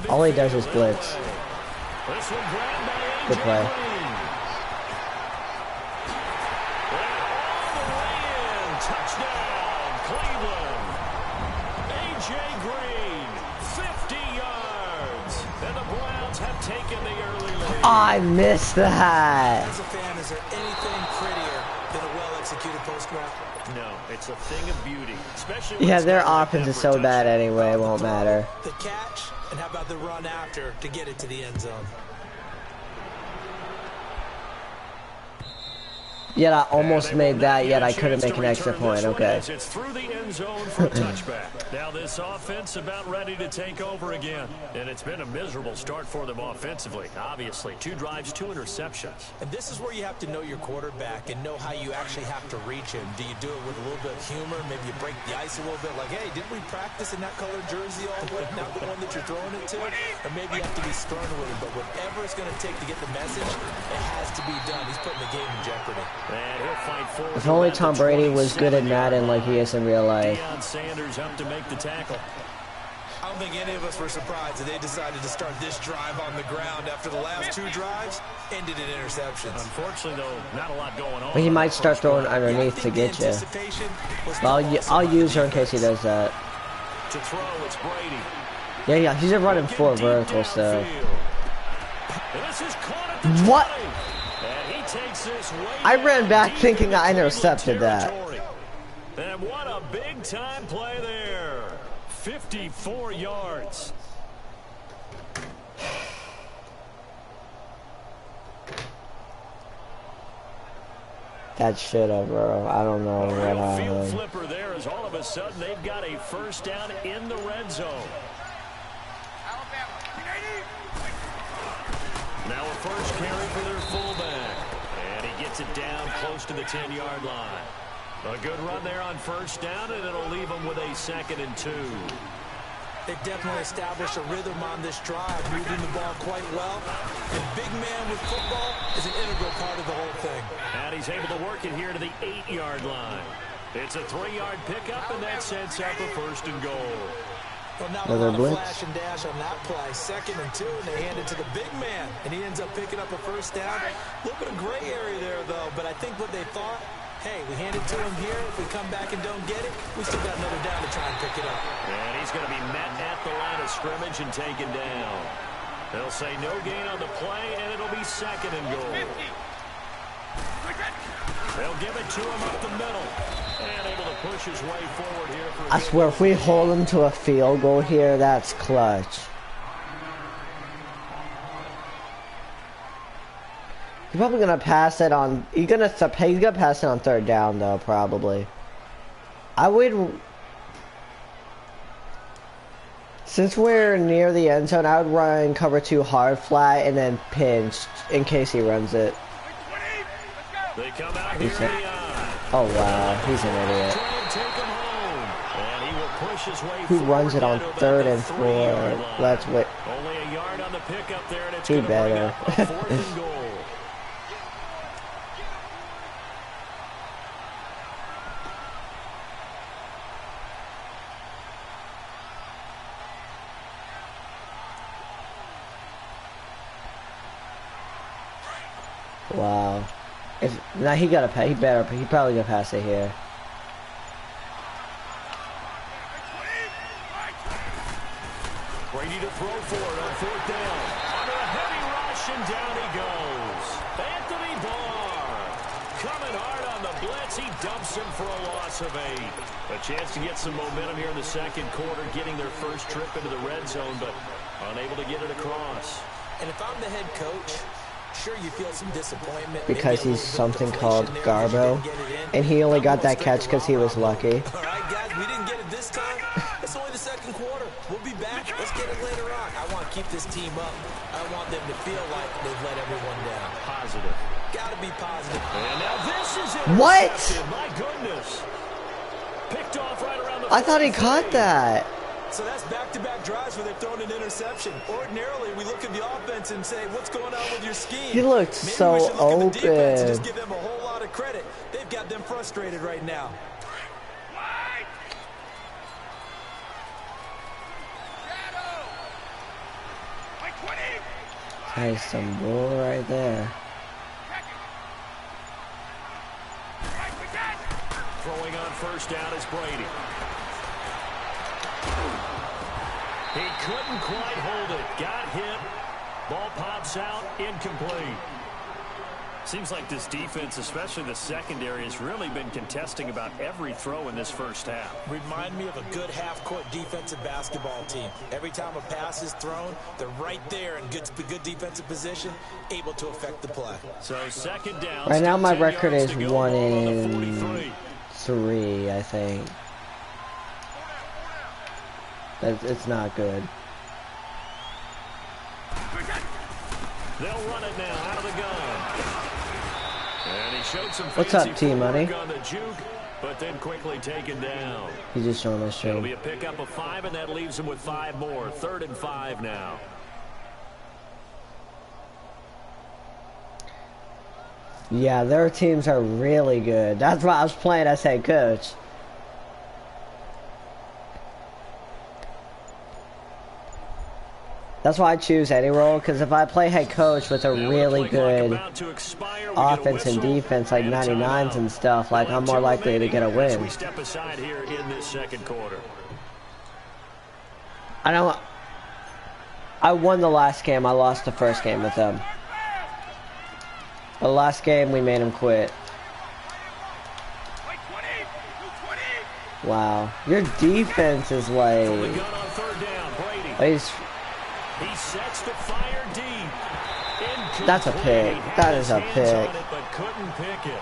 All he does is blitz. This one grabbed by Good A.J. play. Green. And all the way in. Touchdown, Cleveland. A.J. Green, 50 yards. And the Browns have taken the early lead. I missed that. As a fan, is there anything prettier than a well-executed post route? No, it's a thing of beauty. Especially when Yeah, it's their got like offense that is for so touchdown. bad anyway, it won't matter. The catch, and how about the run after to get it to the end zone? Yet I almost They made will that, not yet get a I couldn't chance make to an extra return this point. one Okay. as it's through the end zone for a touchback. Now this offense about ready to take over again. And it's been a miserable start for them offensively. Obviously, 2 drives, 2 interceptions. And this is where you have to know your quarterback and know how you actually have to reach him. Do you do it with a little bit of humor? Maybe you break the ice a little bit, like, hey, didn't we practice in that colored jersey all week? Not the one that you're throwing it to? Or maybe you have to be stern with him. But whatever it's going to take to get the message, it has to be done. He's putting the game in jeopardy. And he'll fight forward. If only at the Tom Brady was good at 27-yard Madden like he is in real life. Deion Sanders up to make the tackle. I don't think any of us were surprised that they decided to start this drive on the ground after the last 2 drives ended in interceptions. Unfortunately, though, not a lot going on. But he might start throwing underneath to get you. I'll use her in case he does that. To throw, it's Brady. Yeah, he's running 4 vertical stuff. This is caught at the What? 20. And he takes this way I ran back deep thinking I into intercepted that. territory. And what a big-time play there. 54 yards. That should have, bro. I don't know A what real field happened. flipper there as all of a sudden they've got a first down in the red zone. Now a first carry for their fullback. And he gets it down close to the 10-yard line. A good run there on first down, and it'll leave them with a 2nd and 2. They've definitely established a rhythm on this drive, moving the ball quite well. And big man with football is an integral part of the whole thing. And he's able to work it here to the 8-yard line. It's a 3-yard pickup, and that sets up a 1st and goal. Well, not Another a lot blitz. of flash and dash on that play. 2nd and 2, and they hand it to the big man. And he ends up picking up a first down. A little bit of gray area there, though. But I think what they thought Hey, we hand it to him here. If we come back and don't get it, we still got another down to try and pick it up. And he's going to be met at the line of scrimmage and taken down. They'll say no gain on the play, and it'll be 2nd and goal. They'll give it to him up the middle. And able to push his way forward here. I swear, if we hold him to a field goal here, that's clutch. He's probably gonna pass it on. He's gonna pass it on 3rd down though, probably. I would. Since we're near the end zone, I would run cover 2 hard flat and then pinch in case he runs it. They come out here in the eye. Oh wow, he's an idiot. Who runs it on 3rd and 4? Let's wait. Only a yard on the pickup there, and it's He going to bring better. up a 4th and goal. Wow. Now he probably gonna pass it here. Brady to throw for it on 4th down. Under a heavy rush, and down he goes. Anthony Barr coming hard on the blitz. He dumps him for a loss of 8. A chance to get some momentum here in the 2nd quarter, getting their first trip into the red zone, but unable to get it across. And if I'm the head coach, sure you feel some disappointment. Because he's something called Garbo. And he only got that catch because he was lucky. All right, guys, we didn't get it this time. It's only the 2nd quarter. We'll be back. Let's get it later on. I want to keep this team up. I want them to feel like they've let everyone down. Positive. Got to be positive. And now this is it. What? My goodness. Picked off right around the I thought he caught that. So that's back-to-back drives where they've thrown an interception. Ordinarily, we look at the offense and say, what's going on with your scheme? He looked Maybe so we should look at the defense and open. just give them a whole lot of credit. They've got them frustrated right now. There's some bull right there. Throwing on 1st down is Brady. He couldn't quite hold it. Got hit. Ball pops out. Incomplete. Seems like this defense, especially the secondary, has really been contesting about every throw in this first half. Remind me of a good half-court defensive basketball team. Every time a pass is thrown, they're right there in good defensive position, able to affect the play. So 2nd down. Right now my 10 record yards is to go. 1-3, I think. It's not good. They'll run it now out of the gun. And he showed some What's up, fancy T-Money? footwork on the juke, but then quickly taken down. He's just showing us It'll stream. be a pickup of 5, and that leaves him with 5 more. 3rd and 5 now. Yeah, their teams are really good. That's why I was playing as head coach. That's why I choose any role, because if I play head coach with a really good offense and defense, like 99s and stuff, like I'm more likely to get a win. We step aside here in this 2nd quarter. I won the last game. I lost the first game with them. The last game we made him quit. Wow, your defense is like. From the gun on 3rd down, Brady. He sets the fire deep. That's a pick. That is a pick. But couldn't pick it.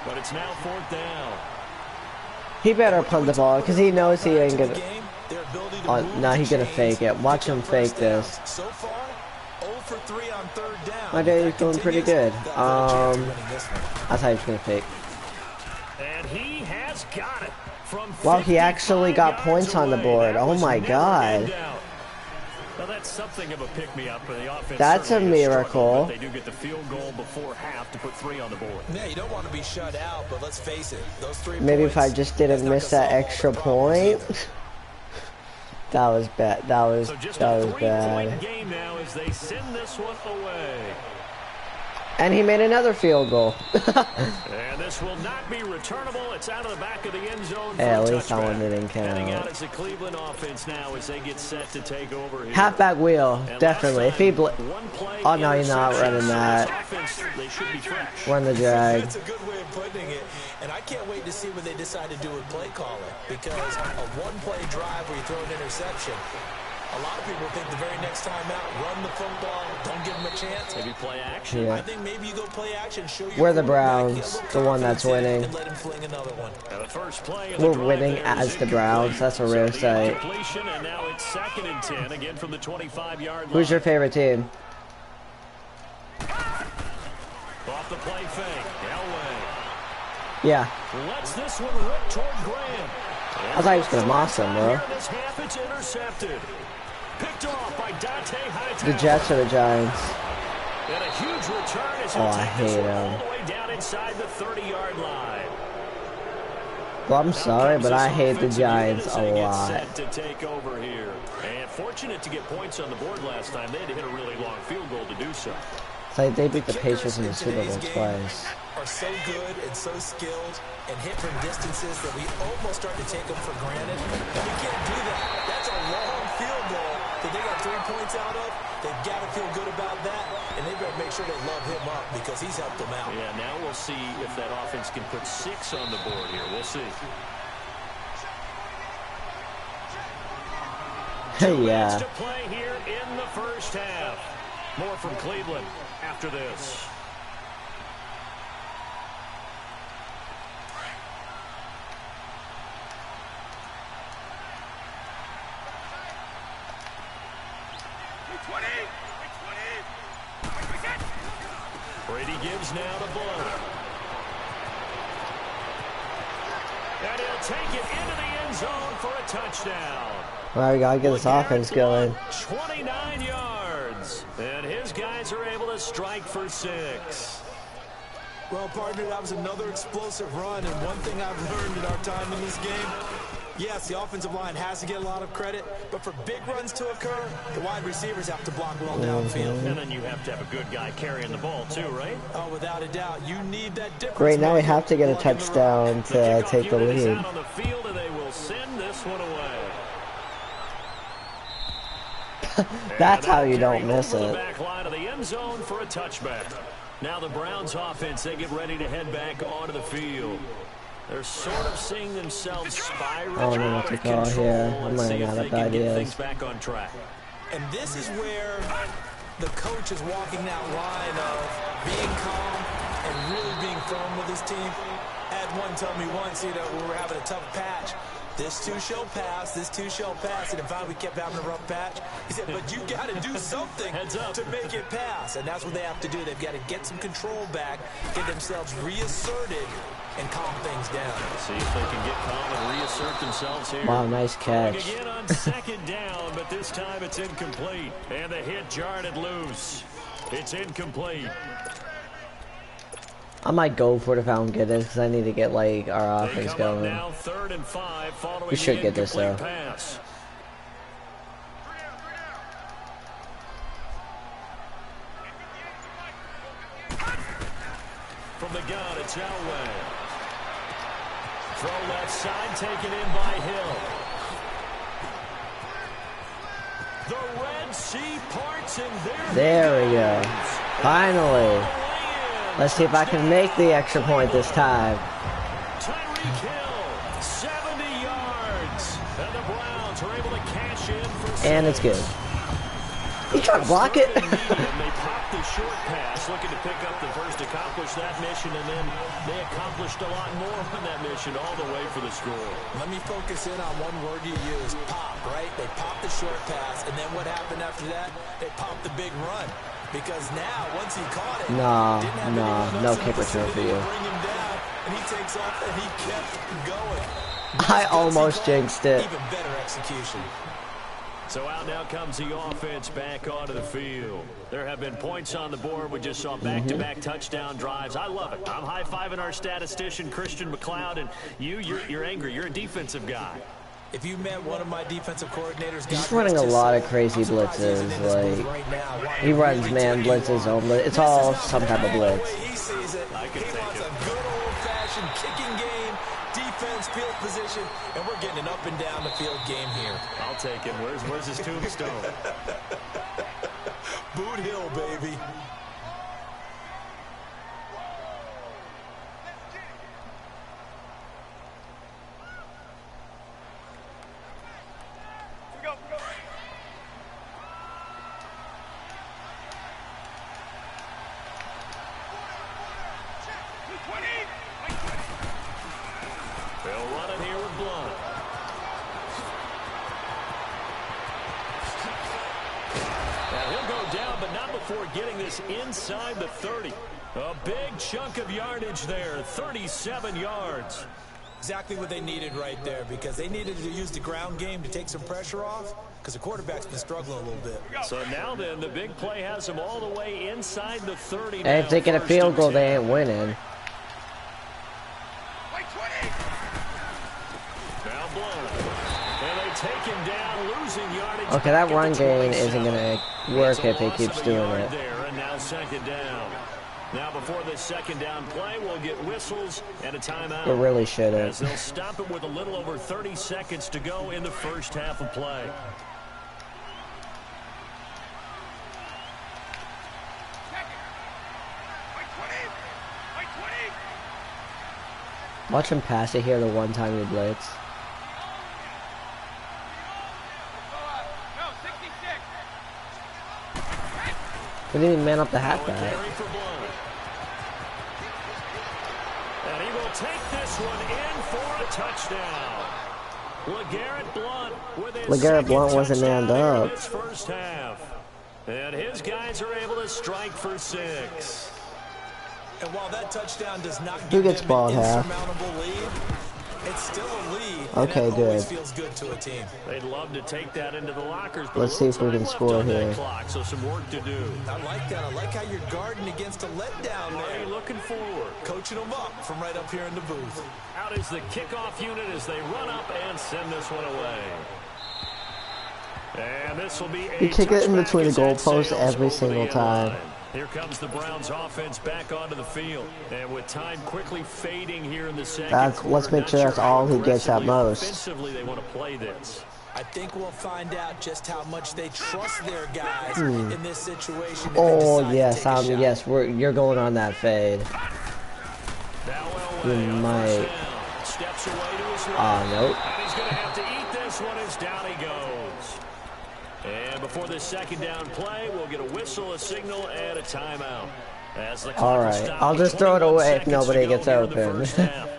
But it's now 4th down. He better punt the ball because he knows he ain't gonna. Nah, he's gonna fake it. Watch him fake this. So far, 0 for 3 on 3rd down. My day is doing pretty good. I thought he was gonna fake. And he has got it. From Wow, he actually got points on the board. Oh my god. Well, that's something of a pick-me-up for the offense. That's a miracle. They do get the field goal before half to put 3 on the board. Yeah, you don't want to be shut out, but let's face it, those 3 Maybe points, if I just didn't miss that extra point. That was bad. That was So just that a was 3-point bad. game now as they send this one away. And he made another field goal. And this will not be returnable. It's out of the back of the end zone. Hey, at least that one didn't Heading out count. as the Cleveland offense now as they get set to take over here. Halfback wheel, And definitely. If he one play oh no, you're not interception. running that. Offense, they should be fresh. Run the drag. That's a good way of putting it. And I can't wait to see what they decide to do with play calling. Because a one-play drive where you throw an interception, a lot of people think the very next time out, run the football, don't give them a chance. Maybe play action. Yeah. I think maybe you go play action, show your We're the quarterback, Browns, get a little the one that's confidence in it, winning. and let him fling another one. And the first play of the We're drive winning there as is the Browns. That's a incomplete. rare So the sight. incompletion, and now it's 2nd and 10, again from the 25-yard line. Who's your favorite team? Off the play fake. Elway Yeah. lets this one rip toward Graham. I thought he was gonna moss him, bro. Here in this half, it's intercepted. Picked off by Dante Hightower. The Jets or the Giants? And a huge return as Oh, I take this hate one all him. the way down inside the 30-yard line. Well, I'm sorry, but I hate the Giants a lot. Set to take over here. And fortunate to get points on the board last time. They had to hit a really long field goal to do so. It's like they beat the Patriots in the in Super Bowl today's game twice. are so good and so skilled and hit from distances that we almost start to take them for granted. And we can't do that. That's a long field goal that they got 3 points out of. They've got to feel good about that, and they better make sure they love him up because he's helped them out. Yeah, now we'll see if that offense can put 6 on the board here. We'll see. Hey, Minutes yeah. to play here in the first half. More from Cleveland after this. Brady gives now to Blow. And he'll take it into the end zone for a touchdown. Well, we gotta get this offense going. 29 yards. And his guys are able to strike for 6. Well, partner, that was another explosive run, and one thing I've learned in our time in this game, yes, the offensive line has to get a lot of credit, but for big runs to occur, the wide receivers have to block well downfield. And then you have to have a good guy carrying the ball too, right? Oh, without a doubt, you need that difference. Great, now we maker have to get a blocking the touchdown run. to Kickoff take the unit is lead. out on the field, and they will send this one away. That's And how you that'll don't carry miss over the it. back line of the end zone for a touchback. Now the Browns offense, they get ready to head back onto the field. They're sort of seeing themselves spiral I don't know out what of to call control. here. I'm Let's see running if out they of can get ideas. things back on track. And this is where the coach is walking that line of being calm and really being firm with his team. Had one tell me once, we were having a tough patch. This too shall pass, this too shall pass. And in fact, we kept having a rough patch. He said, but you got to do something Heads up. to make it pass. And that's what they have to do. They've got to get some control back, get themselves reasserted, and calm things down. See if they can get calm and reassert themselves here. Wow, nice catch. Again on 2nd down, but this time it's incomplete. And the hit jarred it loose. It's incomplete. I might go for it if I don't get it, because I need to get, like, our They offense come up going. now 3rd and 5 following We should the get this, incomplete though. pass. From the gun, it's Elway. Throw left side, taken in by Hill. The Red Sea parts in There we go. Finally. Let's see if I can make the extra point this time. Tyreek Hill, 70 yards. And the Browns are able to cash in for And it's good. You trying to block it? And they popped the short pass, looking to pick up the first, accomplish that mission, and then they accomplished a lot more on that mission all the way for the score. Let me focus in on one word you used, pop, right? They popped the short pass, and then what happened after that? They popped the big run. Because now, once he caught it, Nah, didn't have nah, anyone no else in kick the return for vicinity to you. bring him down, and he takes off, and he kept going. I Nice almost gutsy jinxed play, it. Even better execution. So out now comes the offense back onto the field. There have been points on the board. We just saw back-to-back touchdown drives. I love it. I'm high-fiving our statistician, Christian McLeod, and you're angry. You're a defensive guy. If you met one of my defensive coordinators, He's running a lot of crazy blitzes. Like, he runs man blitzes, zone blitz. It's all some type of blitz. He sees it. He wants a good old-fashioned kicking game, defense, field position, and we're getting an up and down the field game here. I'll take him. Where's his tombstone? Boot Hill, baby. They'll run it here with Blunt. Now he'll go down, but not before getting this inside the 30. A big chunk of yardage there, 37 yards. Exactly what they needed right there, because they needed to use the ground game to take some pressure off, because the quarterback's been struggling a little bit. So now then, the big play has them all the way inside the 30. And if they get a field goal, they ain't winning. Now Blunt. And they take him down, losing yardage. Okay, that run game isn't gonna work if he keeps doing it. There, and now second down. Now before this second down play, we'll get whistles and a timeout. It really As shouldn't. they'll stop it with a little over 30 seconds to go in the first half of play. Watch him pass it here the one time he blitz. He didn't even man up the halfback. Carry for Blunt. And he will take this one in for a touchdown. LeGarrette Blunt with his LeGarrette Blunt wasn't touchdown manned up. in this first half. And his guys are able to strike for 6. And while that touchdown does not Who give gets them ball an half? insurmountable lead, it's still a lead. Okay, and that always good. feels good to a team. They'd love to take that into the lockers, but Let's see if we can score here. Clock, so some work to do. I like that. I like how you're guarding against a letdown Already there. looking forward. Coaching them up from right up here in the booth. Out is the kickoff unit as they run up and send this one away. And this will be a You kick it in touchback between the as that goalposts sails every over single the end time. line. Here comes the Browns offense back onto the field. And with time quickly fading here in the second Let's quarter, make not sure that's how all he gets at aggressively most. Offensively, they want to play this. I think we'll find out just how much they trust their guys in this situation. if they Oh decide to yes, take a shot. yes, you're going on that fade. Now You Elway on might. first down. Steps away to his left. Nope. And he's going to have to eat this one as down he goes. And before this second down play, we'll get a whistle, a signal, and a timeout. As the clock All will right, stop I'll with just throw it 21 away if seconds nobody to go gets here in the open. first half.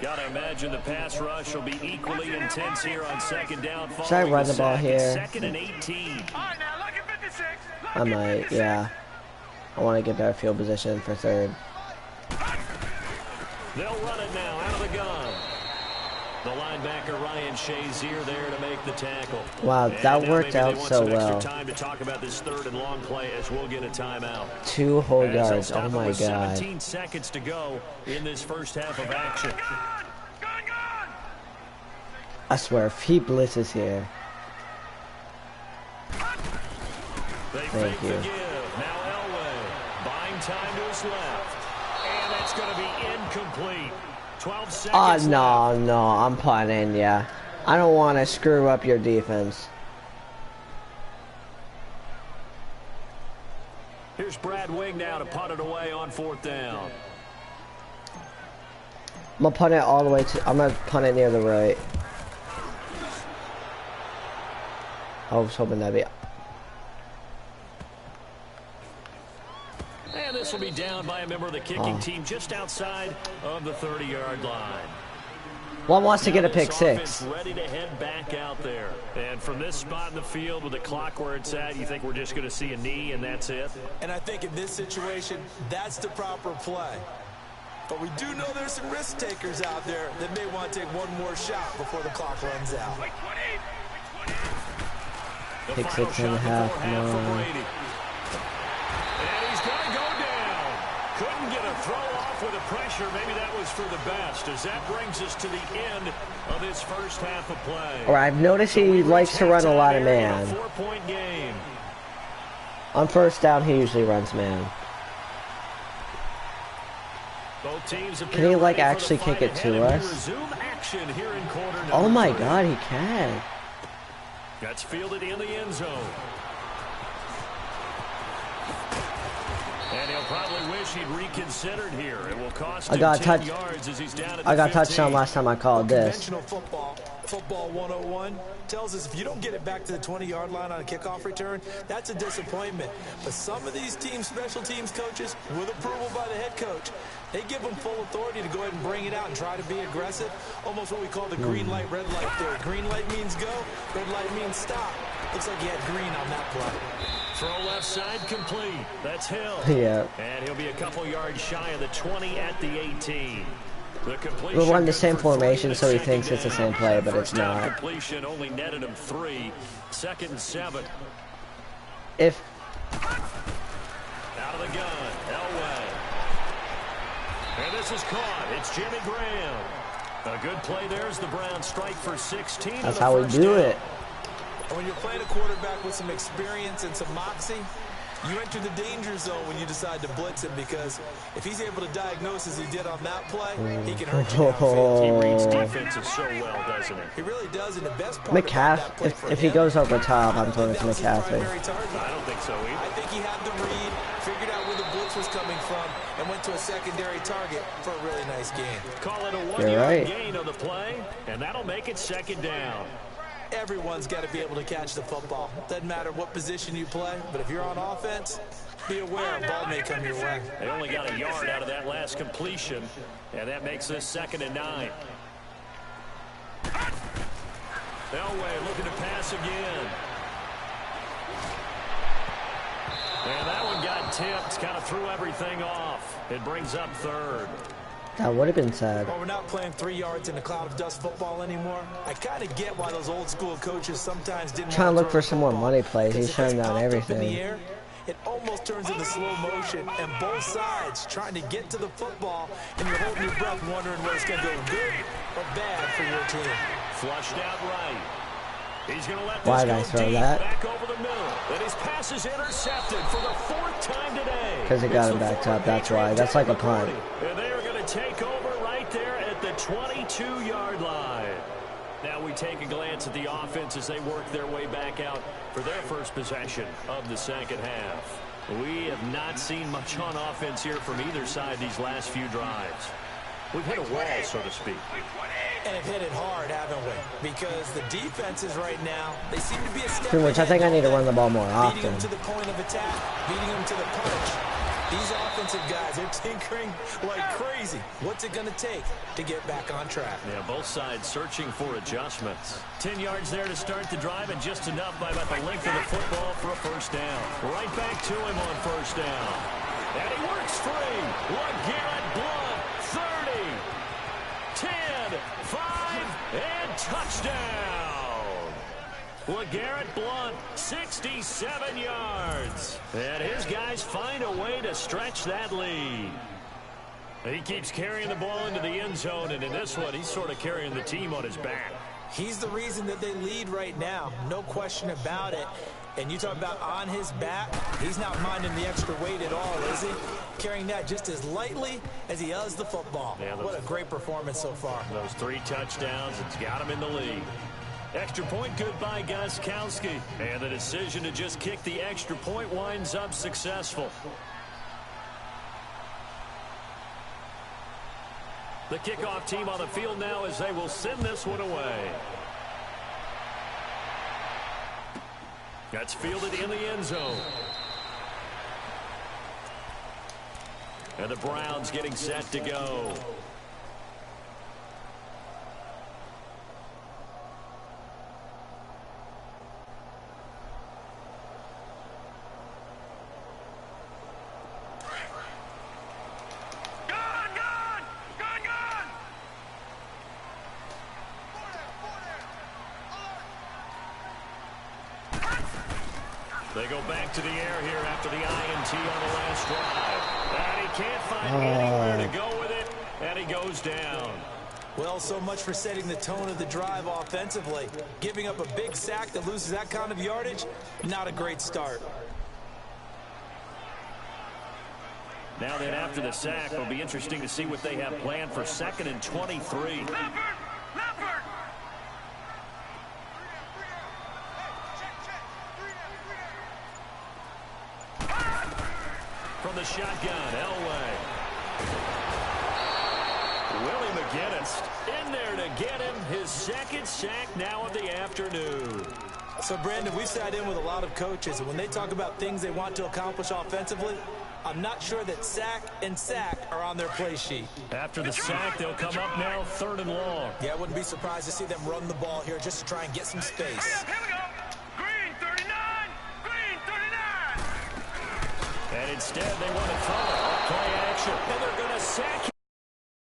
Gotta imagine the pass rush will be equally intense here on second down. Should I run the ball sack. here? It's second and 18. I might, yeah. I want to get better field position for third. They'll run it now out of the gun. The linebacker Ryan Shazier there to make the tackle. Wow, And that now worked maybe they out want so some extra well. time to talk about this third and long play as we'll get a timeout. 2 whole As they'll yards. stop Oh it my with god. 17 seconds to go in this first half of action. I swear, if he blitzes here. They Thank fake you. the give. Now Elway buying time to his left. And that's going to be incomplete. 12 seconds left. No, I'm punting, yeah. I don't want to screw up your defense. Here's Brad Wing now to punt it away on fourth down. I'm gonna punt it all the way to. I'm gonna punt it near the right. I was hoping that'd be. And this will be down by a member of the kicking team just outside of the 30-yard line. One wants to get a Now pick this six. offense ready to head back out there. And from this spot in the field with the clock where it's at, you think we're just going to see a knee and that's it? And I think in this situation, that's the proper play. But we do know there's some risk takers out there that may want to take one more shot before the clock runs out. The Pick final 6 and a shot half, before come half for on. Brady. And he's going to go down. Couldn't get a throw off off with the pressure. Maybe that was for the best, as that brings us to the end of this first half of play. Or I've noticed he likes to run a lot of man. 4-point game. On first down, he usually runs man. Both teams Can he, like, actually kick it to us? Oh my god, he can. That's fielded in the end zone. And he'll probably wish he'd reconsidered here. It will cost him 10 yards as he's down at the I got 15. touchdown last time I called this. Conventional football 101 tells us if you don't get it back to the 20-yard line on a kickoff return, that's a disappointment. But some of these teams, special teams coaches, with approval by the head coach, they give them full authority to go ahead and bring it out and try to be aggressive. Almost what we call the green light, red light theory. Green light means go, red light means stop. Looks like he had green on that play. Throw left side complete. That's Hill. Yeah. And he'll be a couple yards shy of the 20 at the 18. We'll run the same formation, so he thinks it's the same play, but it's not. Completion only netted him 3. 2nd and 7. If out of the gun, Elway. And this is caught. It's Jimmy Graham. A good play there as the Browns strike for 16. That's how we do it. And when you're playing a quarterback with some experience and some moxie, you enter the danger zone when you decide to blitz him, because if he's able to diagnose as he did on that play, he can hurt you downfield. He reads defenses so well, doesn't he? He really does, and the best part McCaffrey, if he goes over top, I'm throwing it to McCaffrey. I don't think so either. I think he had the read, figured out where the blitz was coming from, and went to a secondary target for a really nice gain. Call it a 1-yard gain on the play, and that'll make it 2nd down. Everyone's got to be able to catch the football. Doesn't matter what position you play, but if you're on offense, be aware a ball may come your way. They only got a yard out of that last completion, and that makes this 2nd and 9. Elway looking to pass again. And that one got tipped, kind of threw everything off. It brings up 3rd. That would have been sad. Well, we're not playing 3 yards in a cloud of dust football anymore. I kind of get why those old school coaches sometimes didn't trying to look for some more money plays. He's shutting down everything. In the air, it almost turns into slow motion, and both sides trying to get to the football, and you're holding your breath wondering whether it's going to go good or bad for your team. Flushed out right. He's going to let Why did I this go throw deep, that? back over the middle. And his pass is intercepted for the 4th time today. Because it got him backed up, that's why. That's like a punt. And they are going to take over right there at the 22-yard line. Now we take a glance at the offense as they work their way back out for their first possession of the 2nd half. We have not seen much on offense here from either side these last few drives. We've hit a wall, so to speak. And have hit it hard, haven't we? Because the defenses right now, they seem to be a step Too much. I think I need to run the ball more often. Beating them to the point of attack, beating them to the punch. These offensive guys are tinkering like crazy. What's it going to take to get back on track? Yeah, both sides searching for adjustments. 10 yards there to start the drive, and just enough by about the length of the football for a 1st down. Right back to him on 1st down. And he works free. LeGarrette Blount, 30, 10, 5, and touchdown. LeGarrette Blount, 67 yards. And his guys find a way to stretch that lead. He keeps carrying the ball into the end zone, and in this one, he's sort of carrying the team on his back. He's the reason that they lead right now, no question about it. And you talk about on his back, he's not minding the extra weight at all, is he? Carrying that just as lightly as he does the football. Yeah, what a great performance so far. Those 3 touchdowns, it's got him in the lead. Extra point good by Gostkowski. And the decision to just kick the extra point winds up successful. The kickoff team on the field now as they will send this one away. That's fielded in the end zone. And the Browns getting set to go. They go back to the air here after the INT on the last drive. And he can't find anywhere to go with it, and he goes down. Well, so much for setting the tone of the drive offensively. Giving up a big sack that loses that kind of yardage, not a great start. Now then, after the sack, it'll be interesting to see what they have planned for 2nd and 23. From the shotgun, Elway. Willie McGinnis in there to get him his 2nd sack now of the afternoon. So, Brandon, we sat in with a lot of coaches, and when they talk about things they want to accomplish offensively, I'm not sure that sack and sack are on their play sheet. After the sack, they'll come up now 3rd and long. Yeah, I wouldn't be surprised to see them run the ball here just to try and get some space. Here we go. Green 39. Green 39. And instead, they want to throw it. Play action. And they're going to sack